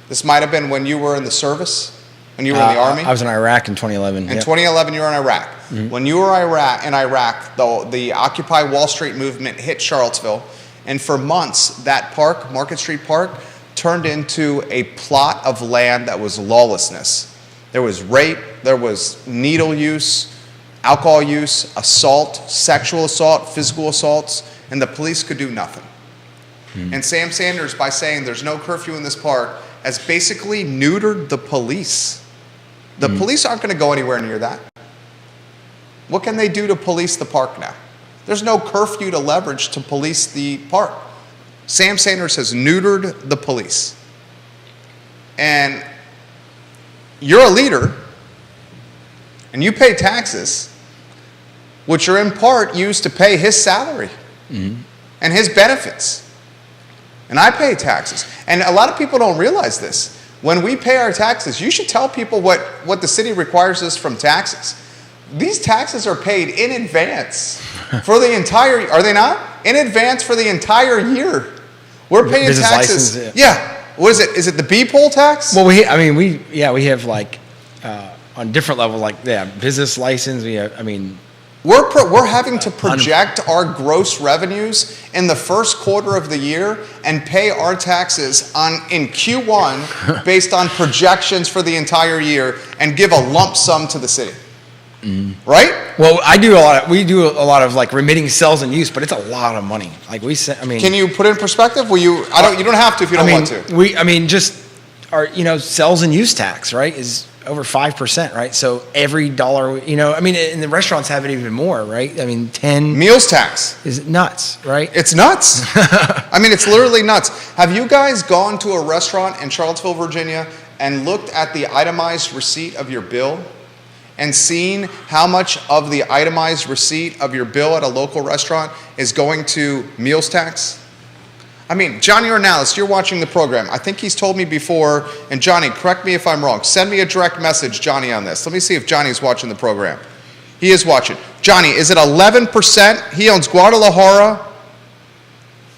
Speaker 2: This might have been when you were in the service, when you were in the Army.
Speaker 1: I was in Iraq in 2011.
Speaker 2: In
Speaker 1: Yep.
Speaker 2: 2011, you were in Iraq. When you were in Iraq, the Occupy Wall Street movement hit Charlottesville, and for months, that park, Market Street Park, turned into a plot of land that was lawlessness. There was rape, there was needle use, alcohol use, assault, sexual assault, physical assaults, and the police could do nothing. And Sam Sanders, by saying there's no curfew in this park, has basically neutered the police. The police aren't going to go anywhere near that. What can they do to police the park now? There's no curfew to leverage to police the park. Sam Sanders has neutered the police. And you're a leader, and you pay taxes, which are in part used to pay his salary and his benefits. And I pay taxes. And a lot of people don't realize this. When we pay our taxes, you should tell people what the city requires us from taxes. These taxes are paid in advance for the entire, are they not? In advance for the entire year. We're paying
Speaker 1: Business
Speaker 2: taxes.
Speaker 1: license,
Speaker 2: Yeah. What is it? Is it the B poll tax?
Speaker 1: Well, we have like on different levels, like business license. We have,
Speaker 2: We're having to project our gross revenues in the first quarter of the year and pay our taxes in Q1 based on projections for the entire year and give a lump sum to the city. Right?
Speaker 1: Well, we do a lot of like remitting sales and use, but it's a lot of money. Like
Speaker 2: Can you put it in perspective? You don't have to if you don't want to.
Speaker 1: Just our, sales and use tax, right, is over 5%, right? So every dollar, and the restaurants have it even more, right? 10
Speaker 2: meals tax
Speaker 1: is nuts, right?
Speaker 2: It's nuts. It's literally nuts. Have you guys gone to a restaurant in Charlottesville, Virginia, and looked at the itemized receipt of your bill and seen how much of the itemized receipt of your bill at a local restaurant is going to meals tax? Johnny Ornalis, you're watching the program. I think he's told me before, and Johnny, correct me if I'm wrong. Send me a direct message, Johnny, on this. Let me see if Johnny's watching the program. He is watching. Johnny, is it 11%? He owns Guadalajara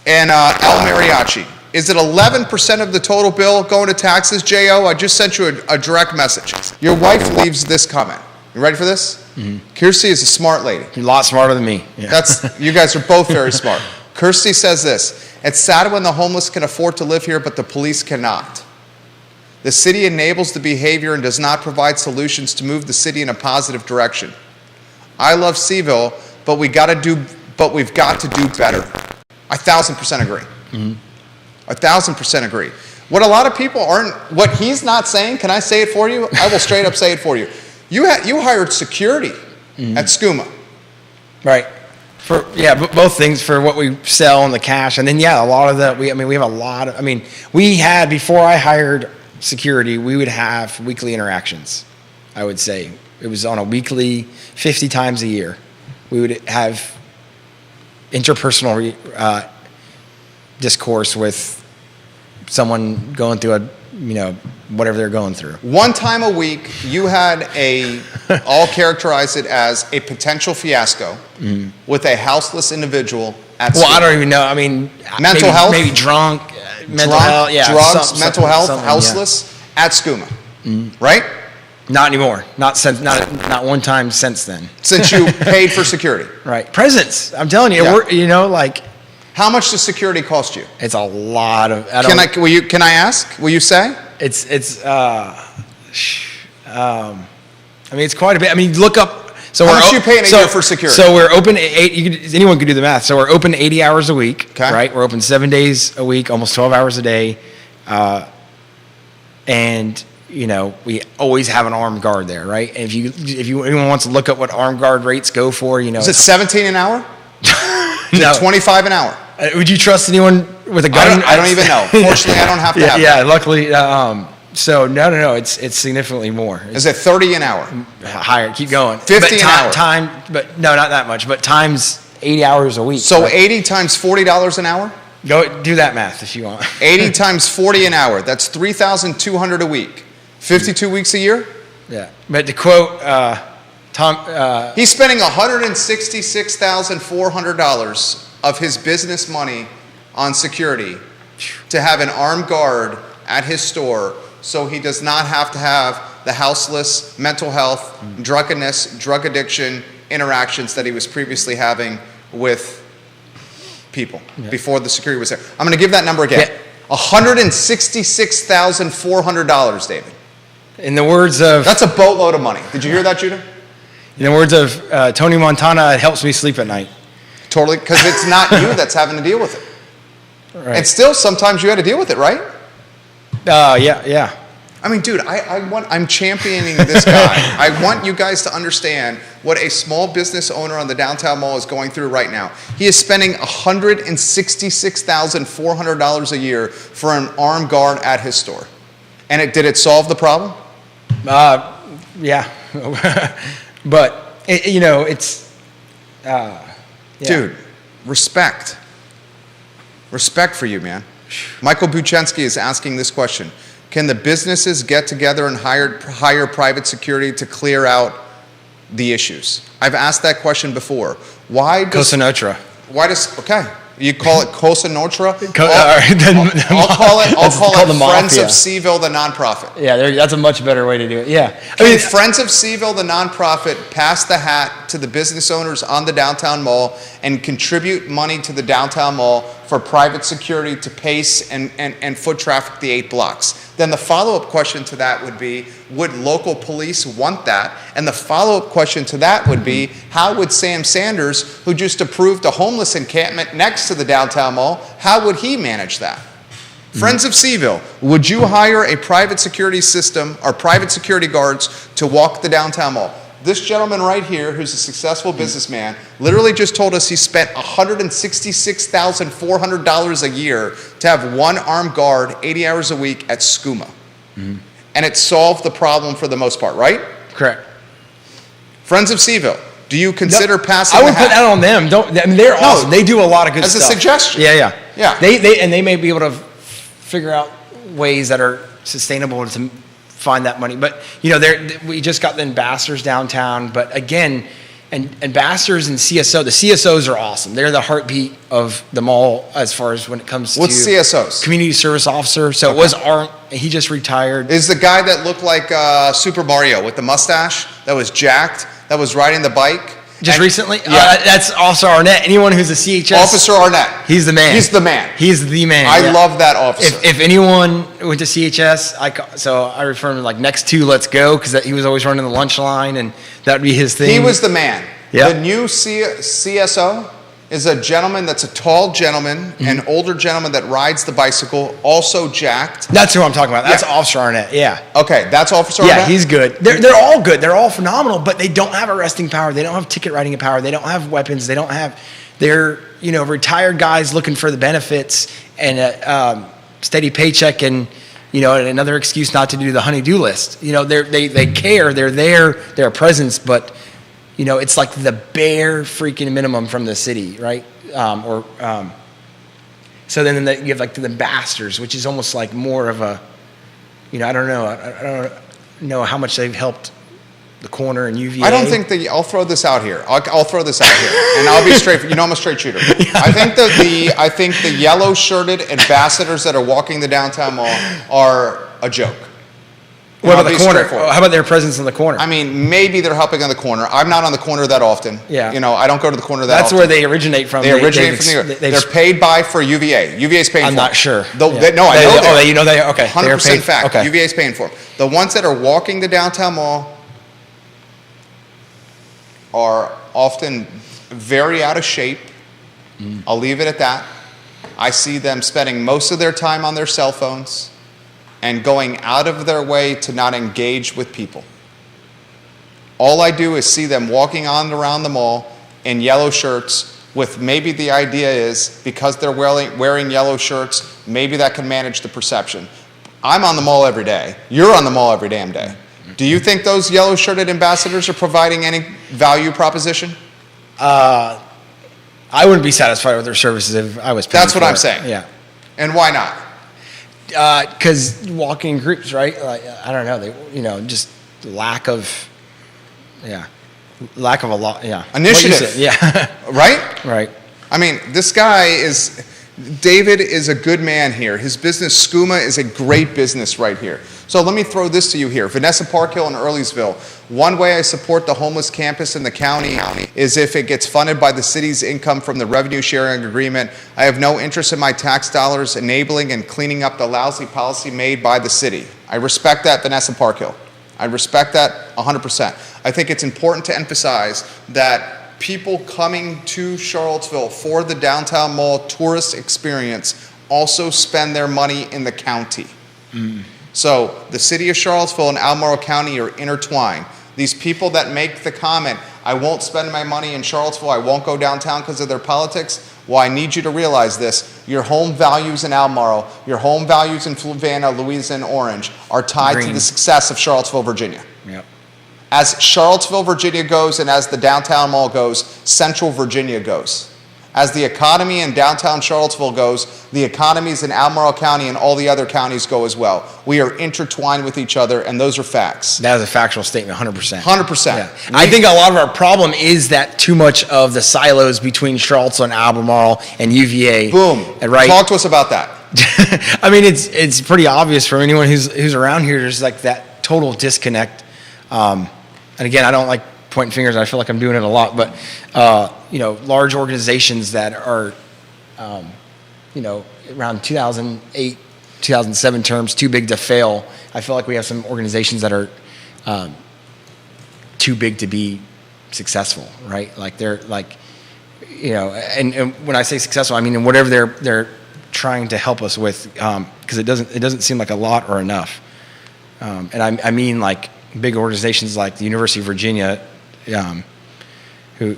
Speaker 2: and El Mariachi. Is it 11% of the total bill going to taxes, J.O.? I just sent you a direct message. Your wife leaves this comment. You ready for this? Kirsty is a smart lady.
Speaker 1: You're a lot smarter than me. Yeah.
Speaker 2: You guys are both very smart. Kirsty says this: it's sad when the homeless can afford to live here, but the police cannot. The city enables the behavior and does not provide solutions to move the city in a positive direction. I love Seville, but we've got to do better. 1,000% agree. 1,000% agree. What a lot of people what he's not saying, can I say it for you? I will straight up say it for you. You hired security at SCUMA.
Speaker 1: Right. Both things for what we sell and the cash. And then, a lot of that, we have a lot of, we had, before I hired security, we would have weekly interactions, I would say. It was on a weekly, 50 times a year. We would have interpersonal discourse with someone going through whatever they're going through.
Speaker 2: One time a week, you had I'll characterize it as a potential fiasco with a houseless individual at school.
Speaker 1: Well, I don't even know.
Speaker 2: Mental health?
Speaker 1: Maybe drunk, mental health,
Speaker 2: drugs, mental health, houseless at SCUMA, right?
Speaker 1: Not anymore. Not one time since then.
Speaker 2: Since you paid for security.
Speaker 1: Right. Presents. I'm telling you,
Speaker 2: How much does security cost you?
Speaker 1: It's a lot of.
Speaker 2: Can I ask? Will you say?
Speaker 1: It's quite a bit. Look up. So
Speaker 2: how much you paying a year for security?
Speaker 1: So we're open anyone can do the math. So we're open 80 hours a week.
Speaker 2: Okay.
Speaker 1: Right. We're open 7 days a week, almost 12 hours a day, and we always have an armed guard there. Right. And if anyone wants to look up what armed guard rates go for,
Speaker 2: is it 17 an hour?
Speaker 1: No.
Speaker 2: 25 an hour?
Speaker 1: Would you trust anyone with a gun?
Speaker 2: I don't even know. Fortunately, I don't have to have that.
Speaker 1: Luckily, So no, it's significantly more.
Speaker 2: Is it 30 an hour?
Speaker 1: Higher. Keep going.
Speaker 2: 50
Speaker 1: but
Speaker 2: an hour.
Speaker 1: But no, not that much. But times 80 hours a week.
Speaker 2: So
Speaker 1: right?
Speaker 2: 80 times $40 an hour?
Speaker 1: Go do that math if you want.
Speaker 2: 80 times 40 an hour. That's 3,200 a week. 52 weeks a year?
Speaker 1: Yeah. But to quote Tom,
Speaker 2: He's spending $166,400 of his business money on security to have an armed guard at his store so he does not have to have the houseless, mental health, drunkenness, drug addiction interactions that he was previously having with people before the security was there. I'm going to give that number again.
Speaker 1: Yeah.
Speaker 2: $166,400, David.
Speaker 1: in the words of
Speaker 2: That's a boatload of money. Did you hear that, Judah?
Speaker 1: in the words of Tony Montana, it helps me sleep at night.
Speaker 2: Totally, because it's not you that's having to deal with it.
Speaker 1: Right.
Speaker 2: And still, sometimes you had to deal with it, right?
Speaker 1: Yeah.
Speaker 2: I mean, dude, I'm championing this guy. I want you guys to understand what a small business owner on the downtown mall is going through right now. He is spending $166,400 a year for an armed guard at his store. And did it solve the problem?
Speaker 1: Yeah. But it's yeah.
Speaker 2: Dude, respect. Respect for you, man. Michael Buchensky is asking this question. Can the businesses get together and hire private security to clear out the issues? I've asked that question before.
Speaker 1: Cosa Nostra.
Speaker 2: Okay. You call it Cosa Nostra? I'll call it
Speaker 1: the
Speaker 2: Friends
Speaker 1: mafia.
Speaker 2: of Seville, the nonprofit.
Speaker 1: Yeah, that's a much better way to do it. Yeah.
Speaker 2: Can Friends of Seville, the nonprofit, pass the hat to the business owners on the downtown mall and contribute money to the downtown mall for private security to pace and foot traffic the 8 blocks? Then the follow-up question to that would be, would local police want that? And the follow-up question to that would be, how would Sam Sanders, who just approved a homeless encampment next to the downtown mall, how would he manage that? Friends of Seville, would you hire a private security system or private security guards to walk the downtown mall? This gentleman right here, who's a successful businessman, literally just told us he spent $166,400 a year to have one armed guard 80 hours a week at SCUMA. And it solved the problem for the most part, right?
Speaker 1: Correct.
Speaker 2: Friends of Seville, do you consider passing
Speaker 1: I
Speaker 2: the
Speaker 1: would put
Speaker 2: hat?
Speaker 1: that on them. They're awesome. They do a lot of good
Speaker 2: As
Speaker 1: stuff.
Speaker 2: a suggestion.
Speaker 1: Yeah.
Speaker 2: Yeah.
Speaker 1: They may be able to figure out ways that are sustainable to find that money. But we just got the ambassadors downtown. But again, and ambassadors and CSO, the CSOs are awesome. They're the heartbeat of the mall as far as when it comes
Speaker 2: What's
Speaker 1: to
Speaker 2: CSOs?
Speaker 1: community service officer. So it was he just retired.
Speaker 2: Is the guy that looked like Super Mario with the mustache that was jacked, that was riding the bike?
Speaker 1: Just recently?
Speaker 2: Yeah.
Speaker 1: That's Officer Arnett. Anyone who's a CHS.
Speaker 2: Officer Arnett.
Speaker 1: He's the man.
Speaker 2: He's the man.
Speaker 1: He's the man.
Speaker 2: I love that officer.
Speaker 1: If anyone went to CHS, I refer him to like next to Let's Go because he was always running the lunch line and that would be his thing.
Speaker 2: He was the man.
Speaker 1: Yeah.
Speaker 2: The new CSO is a gentleman that's a tall gentleman, an older gentleman that rides the bicycle, also jacked.
Speaker 1: That's who I'm talking about. That's
Speaker 2: Yeah.
Speaker 1: Officer Arnett. Yeah.
Speaker 2: Okay, that's Officer
Speaker 1: Yeah,
Speaker 2: Arnett?
Speaker 1: he's good. They're all good. They're all phenomenal, but they don't have arresting power. They don't have ticket writing power. They don't have weapons. They don't have. They're retired guys looking for the benefits and a steady paycheck and another excuse not to do the honey-do list. They care. They're there. They're a presence, but it's like the bare freaking minimum from the city, right? So then you have like the ambassadors, which is almost like more of a, I don't know how much they've helped the corner and UVA.
Speaker 2: I don't think I'll throw this out here. I'll throw this out here, and I'll be straight. I'm a straight shooter. I think the yellow shirted ambassadors that are walking the downtown mall are a joke.
Speaker 1: What about
Speaker 2: I'll
Speaker 1: the
Speaker 2: be
Speaker 1: corner?
Speaker 2: straightforward.
Speaker 1: How about their presence in the corner?
Speaker 2: I mean, maybe they're helping on the corner. I'm not on the corner that often.
Speaker 1: Yeah.
Speaker 2: I don't go to the corner that
Speaker 1: That's
Speaker 2: often.
Speaker 1: where they originate from.
Speaker 2: They originate from New York. They're paid by for UVA. UVA's paying
Speaker 1: I'm
Speaker 2: for
Speaker 1: not
Speaker 2: them.
Speaker 1: sure.
Speaker 2: No,
Speaker 1: Yeah.
Speaker 2: I know they are.
Speaker 1: Okay.
Speaker 2: 100% fact.
Speaker 1: Okay.
Speaker 2: UVA's paying for them. The ones that are walking the downtown mall are often very out of shape. I'll leave it at that. I see them spending most of their time on their cell phones and going out of their way to not engage with people. All I do is see them walking on around the mall in yellow shirts with maybe the idea is because they're wearing yellow shirts, maybe that can manage the perception. I'm on the mall every day. You're on the mall every damn day. Do you think those yellow shirted ambassadors are providing any value proposition?
Speaker 1: I wouldn't be satisfied with their services if I was paying
Speaker 2: That's what
Speaker 1: for
Speaker 2: I'm
Speaker 1: it.
Speaker 2: saying.
Speaker 1: Yeah.
Speaker 2: And why not?
Speaker 1: Because walking groups, right? Like, I don't know. Just lack of a lot. Yeah.
Speaker 2: Initiative.
Speaker 1: What you said, yeah.
Speaker 2: Right?
Speaker 1: Right.
Speaker 2: I mean, David is a good man here. His business, Skooma, is a great business right here. So let me throw this to you here. Vanessa Parkhill in Earlysville. One way I support the homeless campus in the county is if it gets funded by the city's income from the revenue sharing agreement. I have no interest in my tax dollars enabling and cleaning up the lousy policy made by the city. I respect that, Vanessa Parkhill. I respect that 100%. I think it's important to emphasize that people coming to Charlottesville for the downtown mall tourist experience also spend their money in the county. So the city of Charlottesville and Albemarle County are intertwined. These people that make the comment, I won't spend my money in Charlottesville, I won't go downtown because of their politics, well, I need you to realize this. Your home values in Albemarle, your home values in Fluvanna, Louisa, and Orange are tied to
Speaker 1: Green.
Speaker 2: the success of Charlottesville, Virginia.
Speaker 1: Yep.
Speaker 2: As Charlottesville, Virginia goes, and as the downtown mall goes, Central Virginia goes. As the economy in downtown Charlottesville goes, the economies in Albemarle County and all the other counties go as well. We are intertwined with each other, and those are facts.
Speaker 1: That is a factual statement, 100%.
Speaker 2: 100%.
Speaker 1: Yeah. I think a lot of our problem is that too much of the silos between Charlottesville and Albemarle and UVA.
Speaker 2: Boom.
Speaker 1: Right.
Speaker 2: Talk to us about that.
Speaker 1: I mean, it's pretty obvious for anyone who's around here. There's like that total disconnect. And again, I don't like pointing fingers. I feel like I'm doing it a lot, but large organizations that are, around 2008, 2007 terms, too big to fail. I feel like we have some organizations that are too big to be successful, right? Like they're like, and when I say successful, I mean in whatever they're trying to help us with, because it doesn't seem like a lot or enough. And I mean like big organizations like the University of Virginia, who,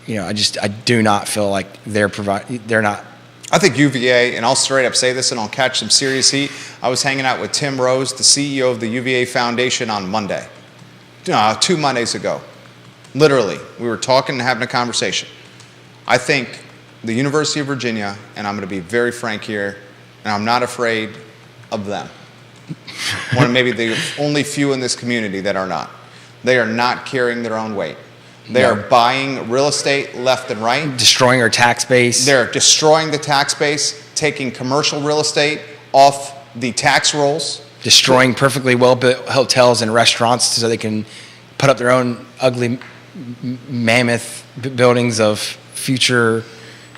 Speaker 1: I do not feel like they're not.
Speaker 2: I think UVA, and I'll straight up say this and I'll catch some serious heat. I was hanging out with Tim Rose, the CEO of the UVA Foundation, on Monday. 2 Mondays ago. Literally, we were talking and having a conversation. I think the University of Virginia, and I'm going to be very frank here, and I'm not afraid of them. One of maybe the only few in this community that are not. They are not carrying their own weight. They are buying real estate left and right.
Speaker 1: Destroying our tax base.
Speaker 2: They're destroying the tax base, taking commercial real estate off the tax rolls.
Speaker 1: Destroying perfectly well-built hotels and restaurants so they can put up their own ugly mammoth buildings of future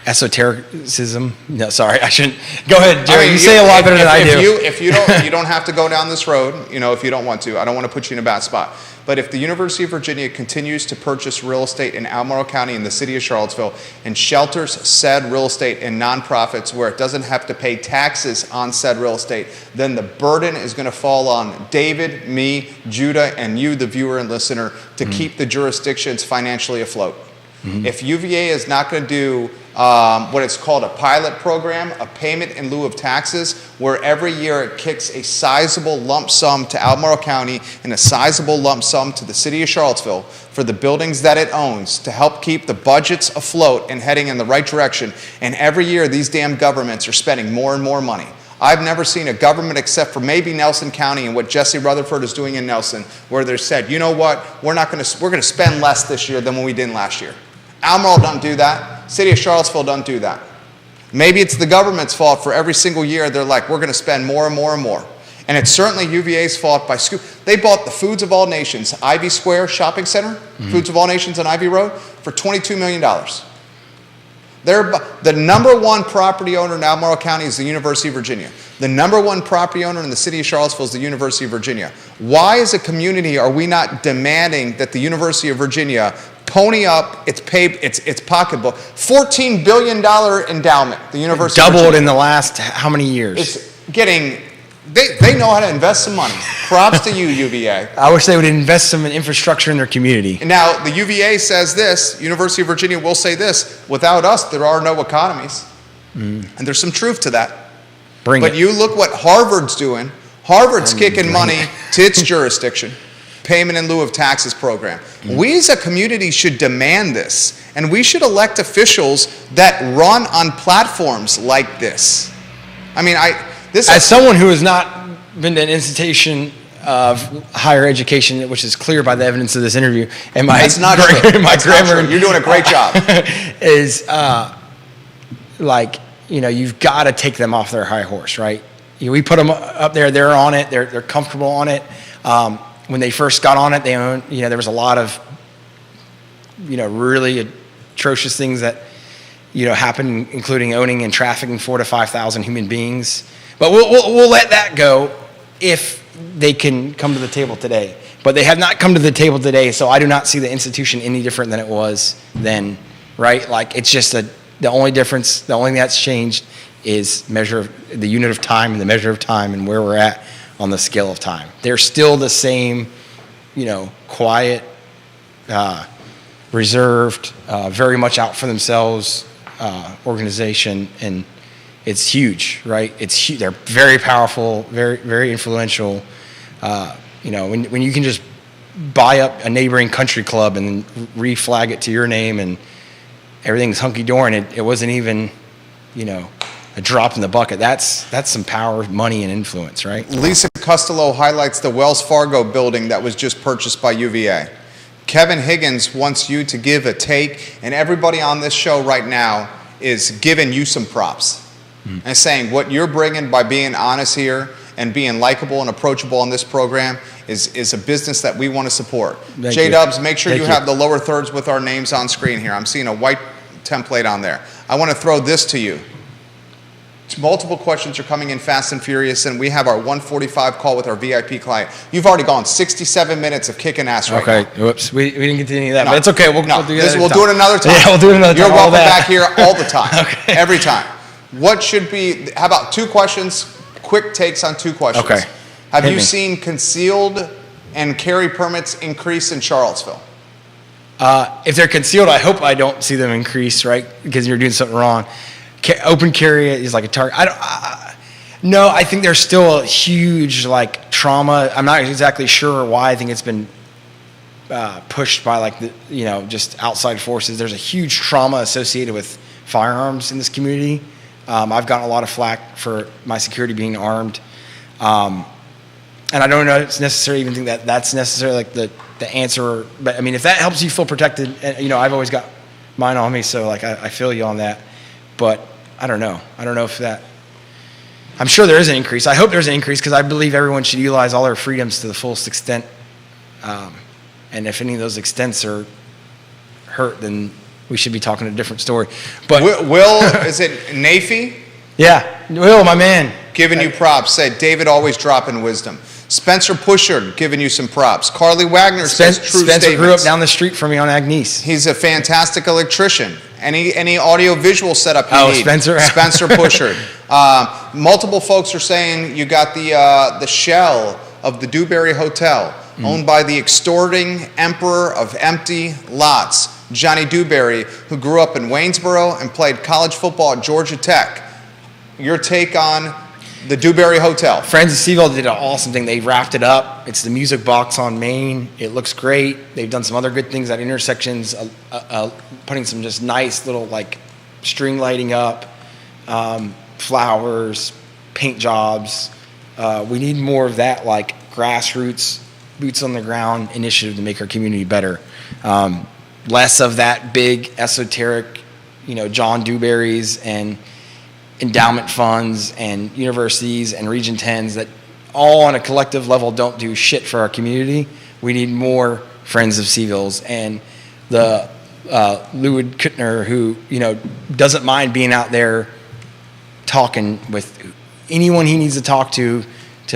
Speaker 1: esotericism. No, sorry, I shouldn't. Go ahead, Jerry. You say a lot better than I do.
Speaker 2: If you don't have to go down this road, if you don't want to. I don't want to put you in a bad spot. But if the University of Virginia continues to purchase real estate in Albemarle County in the city of Charlottesville and shelters said real estate in nonprofits where it doesn't have to pay taxes on said real estate, then the burden is going to fall on David, me, Judah, and you, the viewer and listener, to keep the jurisdictions financially afloat. If UVA is not going to do what it's called a pilot program, a payment in lieu of taxes, where every year it kicks a sizable lump sum to Albemarle County and a sizable lump sum to the city of Charlottesville for the buildings that it owns to help keep the budgets afloat and heading in the right direction. And every year these damn governments are spending more and more money. I've never seen a government except for maybe Nelson County and what Jesse Rutherford is doing in Nelson, where they said, you know what, we're going to spend less this year than what we did last year. Albemarle doesn't do that. City of Charlottesville doesn't do that. Maybe it's the government's fault for every single year they're like, we're going to spend more and more and more. And it's certainly UVA's fault by they bought the Foods of All Nations, Ivy Square Shopping Center, Foods of All Nations on Ivy Road, for $22 million. The number one property owner in Albemarle County is the University of Virginia. The number one property owner in the city of Charlottesville is the University of Virginia. Why as a community are we not demanding that the University of Virginia pony up its pocketbook? $14 billion endowment, the University of Virginia.
Speaker 1: Doubled in the last how many years?
Speaker 2: It's getting, they know how to invest some money. Props to you, UVA.
Speaker 1: I wish they would invest some in infrastructure in their community.
Speaker 2: And now the UVA says this, University of Virginia will say this, without us there are no economies. And there's some truth to that. But you look what Harvard's doing, Harvard's kicking money to its jurisdiction, payment in lieu of taxes program. We as a community should demand this, and we should elect officials that run on platforms like this. I mean,
Speaker 1: As someone who has not been to an institution of higher education, which is clear by the evidence of this interview, and my
Speaker 2: That's not true.
Speaker 1: my
Speaker 2: That's not
Speaker 1: grammar,
Speaker 2: true. You're doing a great job.
Speaker 1: is like, you've got to take them off their high horse, right? We put them up there, they're on it, they're comfortable on it. When they first got on it, they owned, there was a lot of, really atrocious things that, happened, including owning and trafficking 4,000 to 5,000 human beings. But we'll let that go if they can come to the table today. But they have not come to the table today, so I do not see the institution any different than it was then, right? Like, it's just the only difference, the only thing that's changed is the unit of time and the measure of time and where we're at on the scale of time. They're still the same, quiet, reserved, very much out for themselves organization, and it's huge, right? It's huge. They're very powerful, very, very influential. When you can just buy up a neighboring country club and then reflag it to your name and everything's hunky-dory, and it wasn't even, a drop in the bucket. That's some power, money, and influence, right?
Speaker 2: Lisa Costello highlights the Wells Fargo building that was just purchased by UVA. Kevin Higgins wants you to give a take, and everybody on this show right now is giving you some props and saying what you're bringing by being honest here and being likable and approachable on this program is a business that we want to support. J-Dubs, make sure you have the lower thirds with our names on screen here. I'm seeing a white template on there. I want to throw this to you. Multiple questions are coming in fast and furious, and we have our 1:45 call with our VIP client. You've already gone 67 minutes of kicking ass right now.
Speaker 1: Okay, whoops. We didn't get to any of that, but it's okay. We'll do that.
Speaker 2: We'll do it another time.
Speaker 1: Yeah, we'll do it another time.
Speaker 2: You're welcome back here all the time.
Speaker 1: Okay.
Speaker 2: Every time. What should be, how about 2 questions, quick takes on 2 questions.
Speaker 1: Okay.
Speaker 2: Have
Speaker 1: Hit
Speaker 2: you
Speaker 1: me.
Speaker 2: seen concealed and carry permits increase in Charlottesville?
Speaker 1: If they're concealed, I hope I don't see them increase, right? Because you're doing something wrong. Open carry is like a target. No, I think there's still a huge trauma. I'm not exactly sure why. I think it's been pushed by just outside forces. There's a huge trauma associated with firearms in this community. I've gotten a lot of flack for my security being armed, and I don't know. It's necessarily even think that that's necessarily the answer. But I mean, if that helps you feel protected, and I've always got mine on me, so I feel you on that. But I don't know. I don't know if that. I'm sure there is an increase. I hope there's an increase because I believe everyone should utilize all their freedoms to the fullest extent. And if any of those extents are hurt, then we should be talking a different story. But
Speaker 2: Will, is it Nafi?
Speaker 1: yeah, Will, my man,
Speaker 2: Giving you props. Said David always dropping wisdom. Spencer Pushard giving you some props. Carly Wagner says true
Speaker 1: Spencer
Speaker 2: statements.
Speaker 1: grew up down the street from me on Agnes.
Speaker 2: He's a fantastic electrician. Any audio visual setup you need.
Speaker 1: Spencer.
Speaker 2: Spencer Pushard. Multiple folks are saying you got the shell of the Dewberry Hotel, owned by the extorting emperor of empty lots, Johnny Dewberry, who grew up in Waynesboro and played college football at Georgia Tech. Your take on the Dewberry Hotel?
Speaker 1: Friends of Seville did an awesome thing. They wrapped it up. It's the music box on Main. It looks great. They've done some other good things at intersections, putting some just nice little string lighting up, flowers, paint jobs. We need more of that grassroots, boots on the ground initiative to make our community better. Less of that big esoteric, John Dewberry's and endowment funds and universities and Region 10s that all on a collective level don't do shit for our community. We need more Friends of Seville's and the Lewid Kuttner who, doesn't mind being out there talking with anyone he needs to talk to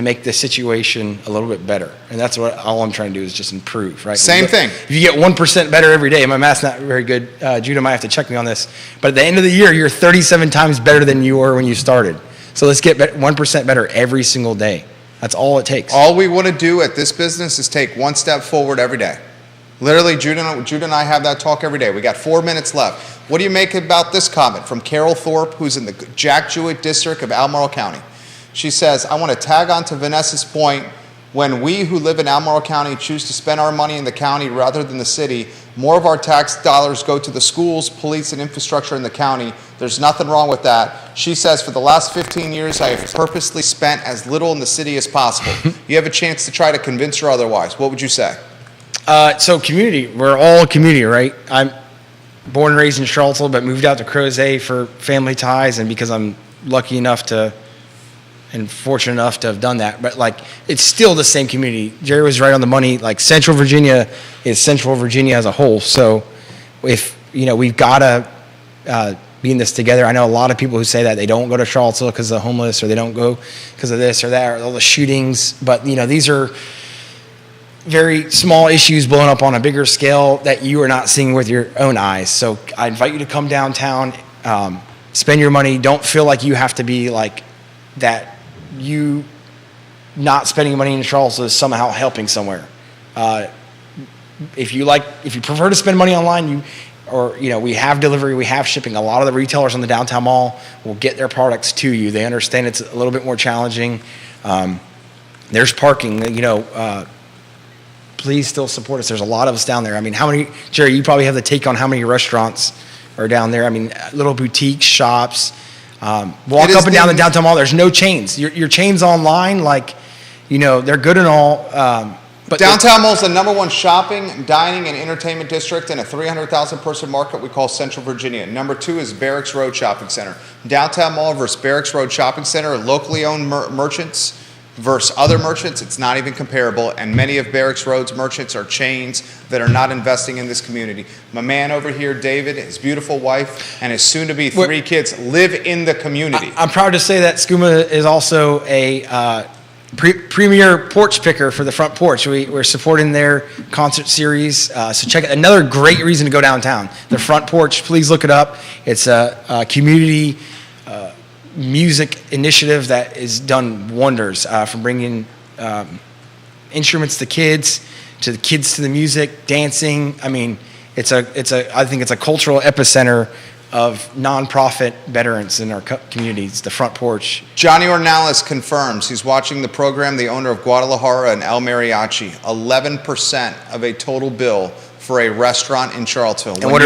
Speaker 1: make the situation a little bit better. And that's what all I'm trying to do is just improve, right?
Speaker 2: Same thing.
Speaker 1: If you get 1% better every day, my math's not very good. Judah might have to check me on this. But at the end of the year, you're 37 times better than you were when you started. So let's get 1% better every single day. That's all it takes.
Speaker 2: All we want to do at this business is take one step forward every day. Literally, Judah and I have that talk every day. We got 4 minutes left. What do you make about this comment from Carol Thorpe, who's in the Jack Jewett district of Albemarle County? She says, I want to tag on to Vanessa's point. When we who live in Albemarle County choose to spend our money in the county rather than the city, more of our tax dollars go to the schools, police, and infrastructure in the county. There's nothing wrong with that. She says, for the last 15 years, I have purposely spent as little in the city as possible. You have a chance to try to convince her otherwise. What would you say?
Speaker 1: So community, we're all a community, right? I'm born and raised in Charlottesville, but moved out to Crozet for family ties and because I'm lucky enough to and fortunate enough to have done that. But like, it's still the same community. Jerry was right on the money. Like Central Virginia is Central Virginia as a whole. So if, we've got to be in this together. I know a lot of people who say that they don't go to Charlottesville because of the homeless or they don't go because of this or that or all the shootings. But, these are very small issues blowing up on a bigger scale that you are not seeing with your own eyes. So I invite you to come downtown, spend your money. Don't feel like you have to be like that. You not spending money in Charlottesville is somehow helping somewhere. If you prefer to spend money online, we have delivery, we have shipping. A lot of the retailers on the downtown mall will get their products to you. They understand it's a little bit more challenging. There's parking, please still support us. There's a lot of us down there. I mean, Jerry, you probably have the take on how many restaurants are down there. I mean, little boutique shops. Walk up and down the downtown mall. There's no chains. Your chains online, they're good and all. But
Speaker 2: downtown mall is the #1 shopping, dining, and entertainment district in a 300,000 person market we call Central Virginia. Number 2 is Barracks Road Shopping Center. Downtown mall versus Barracks Road Shopping Center, locally owned merchants versus other merchants, it's not even comparable, and many of Barracks Road's merchants are chains that are not investing in this community. My man over here, David, his beautiful wife, and his soon-to-be 3 kids live in the community.
Speaker 1: I'm proud to say that Skooma is also a premier porch picker for the Front Porch. We're supporting their concert series, so check it. Another great reason to go downtown. The Front Porch, please look it up. It's a community music initiative that has done wonders from bringing instruments to the kids to the music, dancing. I mean, I think it's a cultural epicenter of nonprofit veterans in our communities. The Front Porch. Johnny
Speaker 2: Ornalis confirms he's watching the program. The owner of Guadalajara and El Mariachi. 11% of a total bill for a restaurant in Charlottesville.
Speaker 1: And what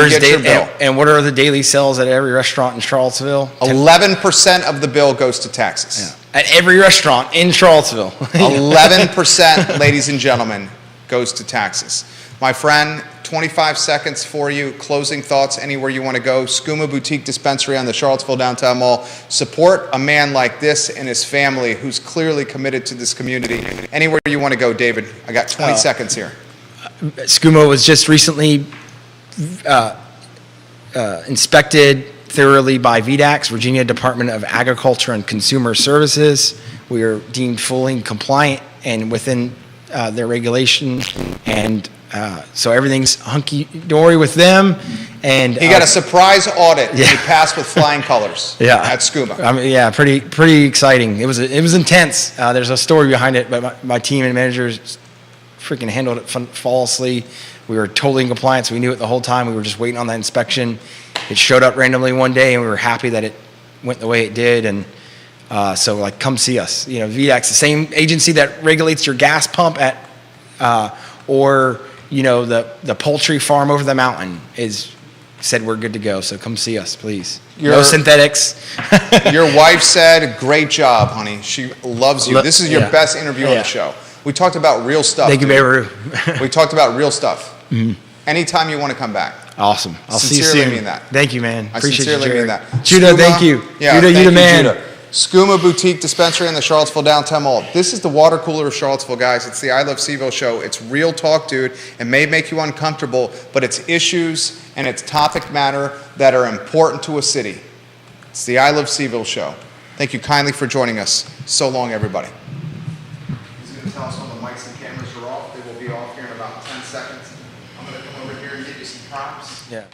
Speaker 1: are the daily sales at every restaurant in Charlottesville?
Speaker 2: 11% of the bill goes to taxes.
Speaker 1: Yeah. At every restaurant in Charlottesville.
Speaker 2: 11%, ladies and gentlemen, goes to taxes. My friend, 25 seconds for you. Closing thoughts anywhere you want to go. Skooma Boutique Dispensary on the Charlottesville Downtown Mall. Support a man like this and his family who's clearly committed to this community. Anywhere you want to go, David. I got 20 seconds here.
Speaker 1: Skooma was just recently inspected thoroughly by VDAX, Virginia Department of Agriculture and Consumer Services. We are deemed fully compliant and within their regulation, and so everything's hunky-dory with them. And
Speaker 2: he got a surprise audit, and he passed with flying colors. At Skooma.
Speaker 1: Pretty exciting. It was intense. There's a story behind it, but my team and managers freaking handled it flawlessly. We were totally in compliance. We knew it the whole time. We were just waiting on that inspection. It showed up randomly one day, and we were happy that it went the way it did. And so, come see us. VDAX, the same agency that regulates your gas pump or the poultry farm over the mountain said we're good to go. So come see us, please. No synthetics.
Speaker 2: Your wife said, "Great job, honey. She loves you." This is your best interview on the show. We talked about real stuff.
Speaker 1: Thank you, Beru.
Speaker 2: We talked about real stuff. Mm-hmm. Anytime you want to come back.
Speaker 1: Awesome. I'll see you soon.
Speaker 2: Sincerely mean that.
Speaker 1: Thank you, man.
Speaker 2: Appreciate you, Jerry. Mean that.
Speaker 1: Judah, thank you.
Speaker 2: Yeah,
Speaker 1: Judah, you the man.
Speaker 2: Judah. Skooma Boutique Dispensary in the Charlottesville Downtown Mall. This is the water cooler of Charlottesville, guys. It's the I Love CVille show. It's real talk, dude. It may make you uncomfortable, but it's issues and it's topic matter that are important to a city. It's the I Love CVille show. Thank you kindly for joining us. So long, everybody. He's going to tell us when the mics and cameras are off. They will be off here in about 10 seconds. I'm going to come over here and give you some props.
Speaker 1: Yeah.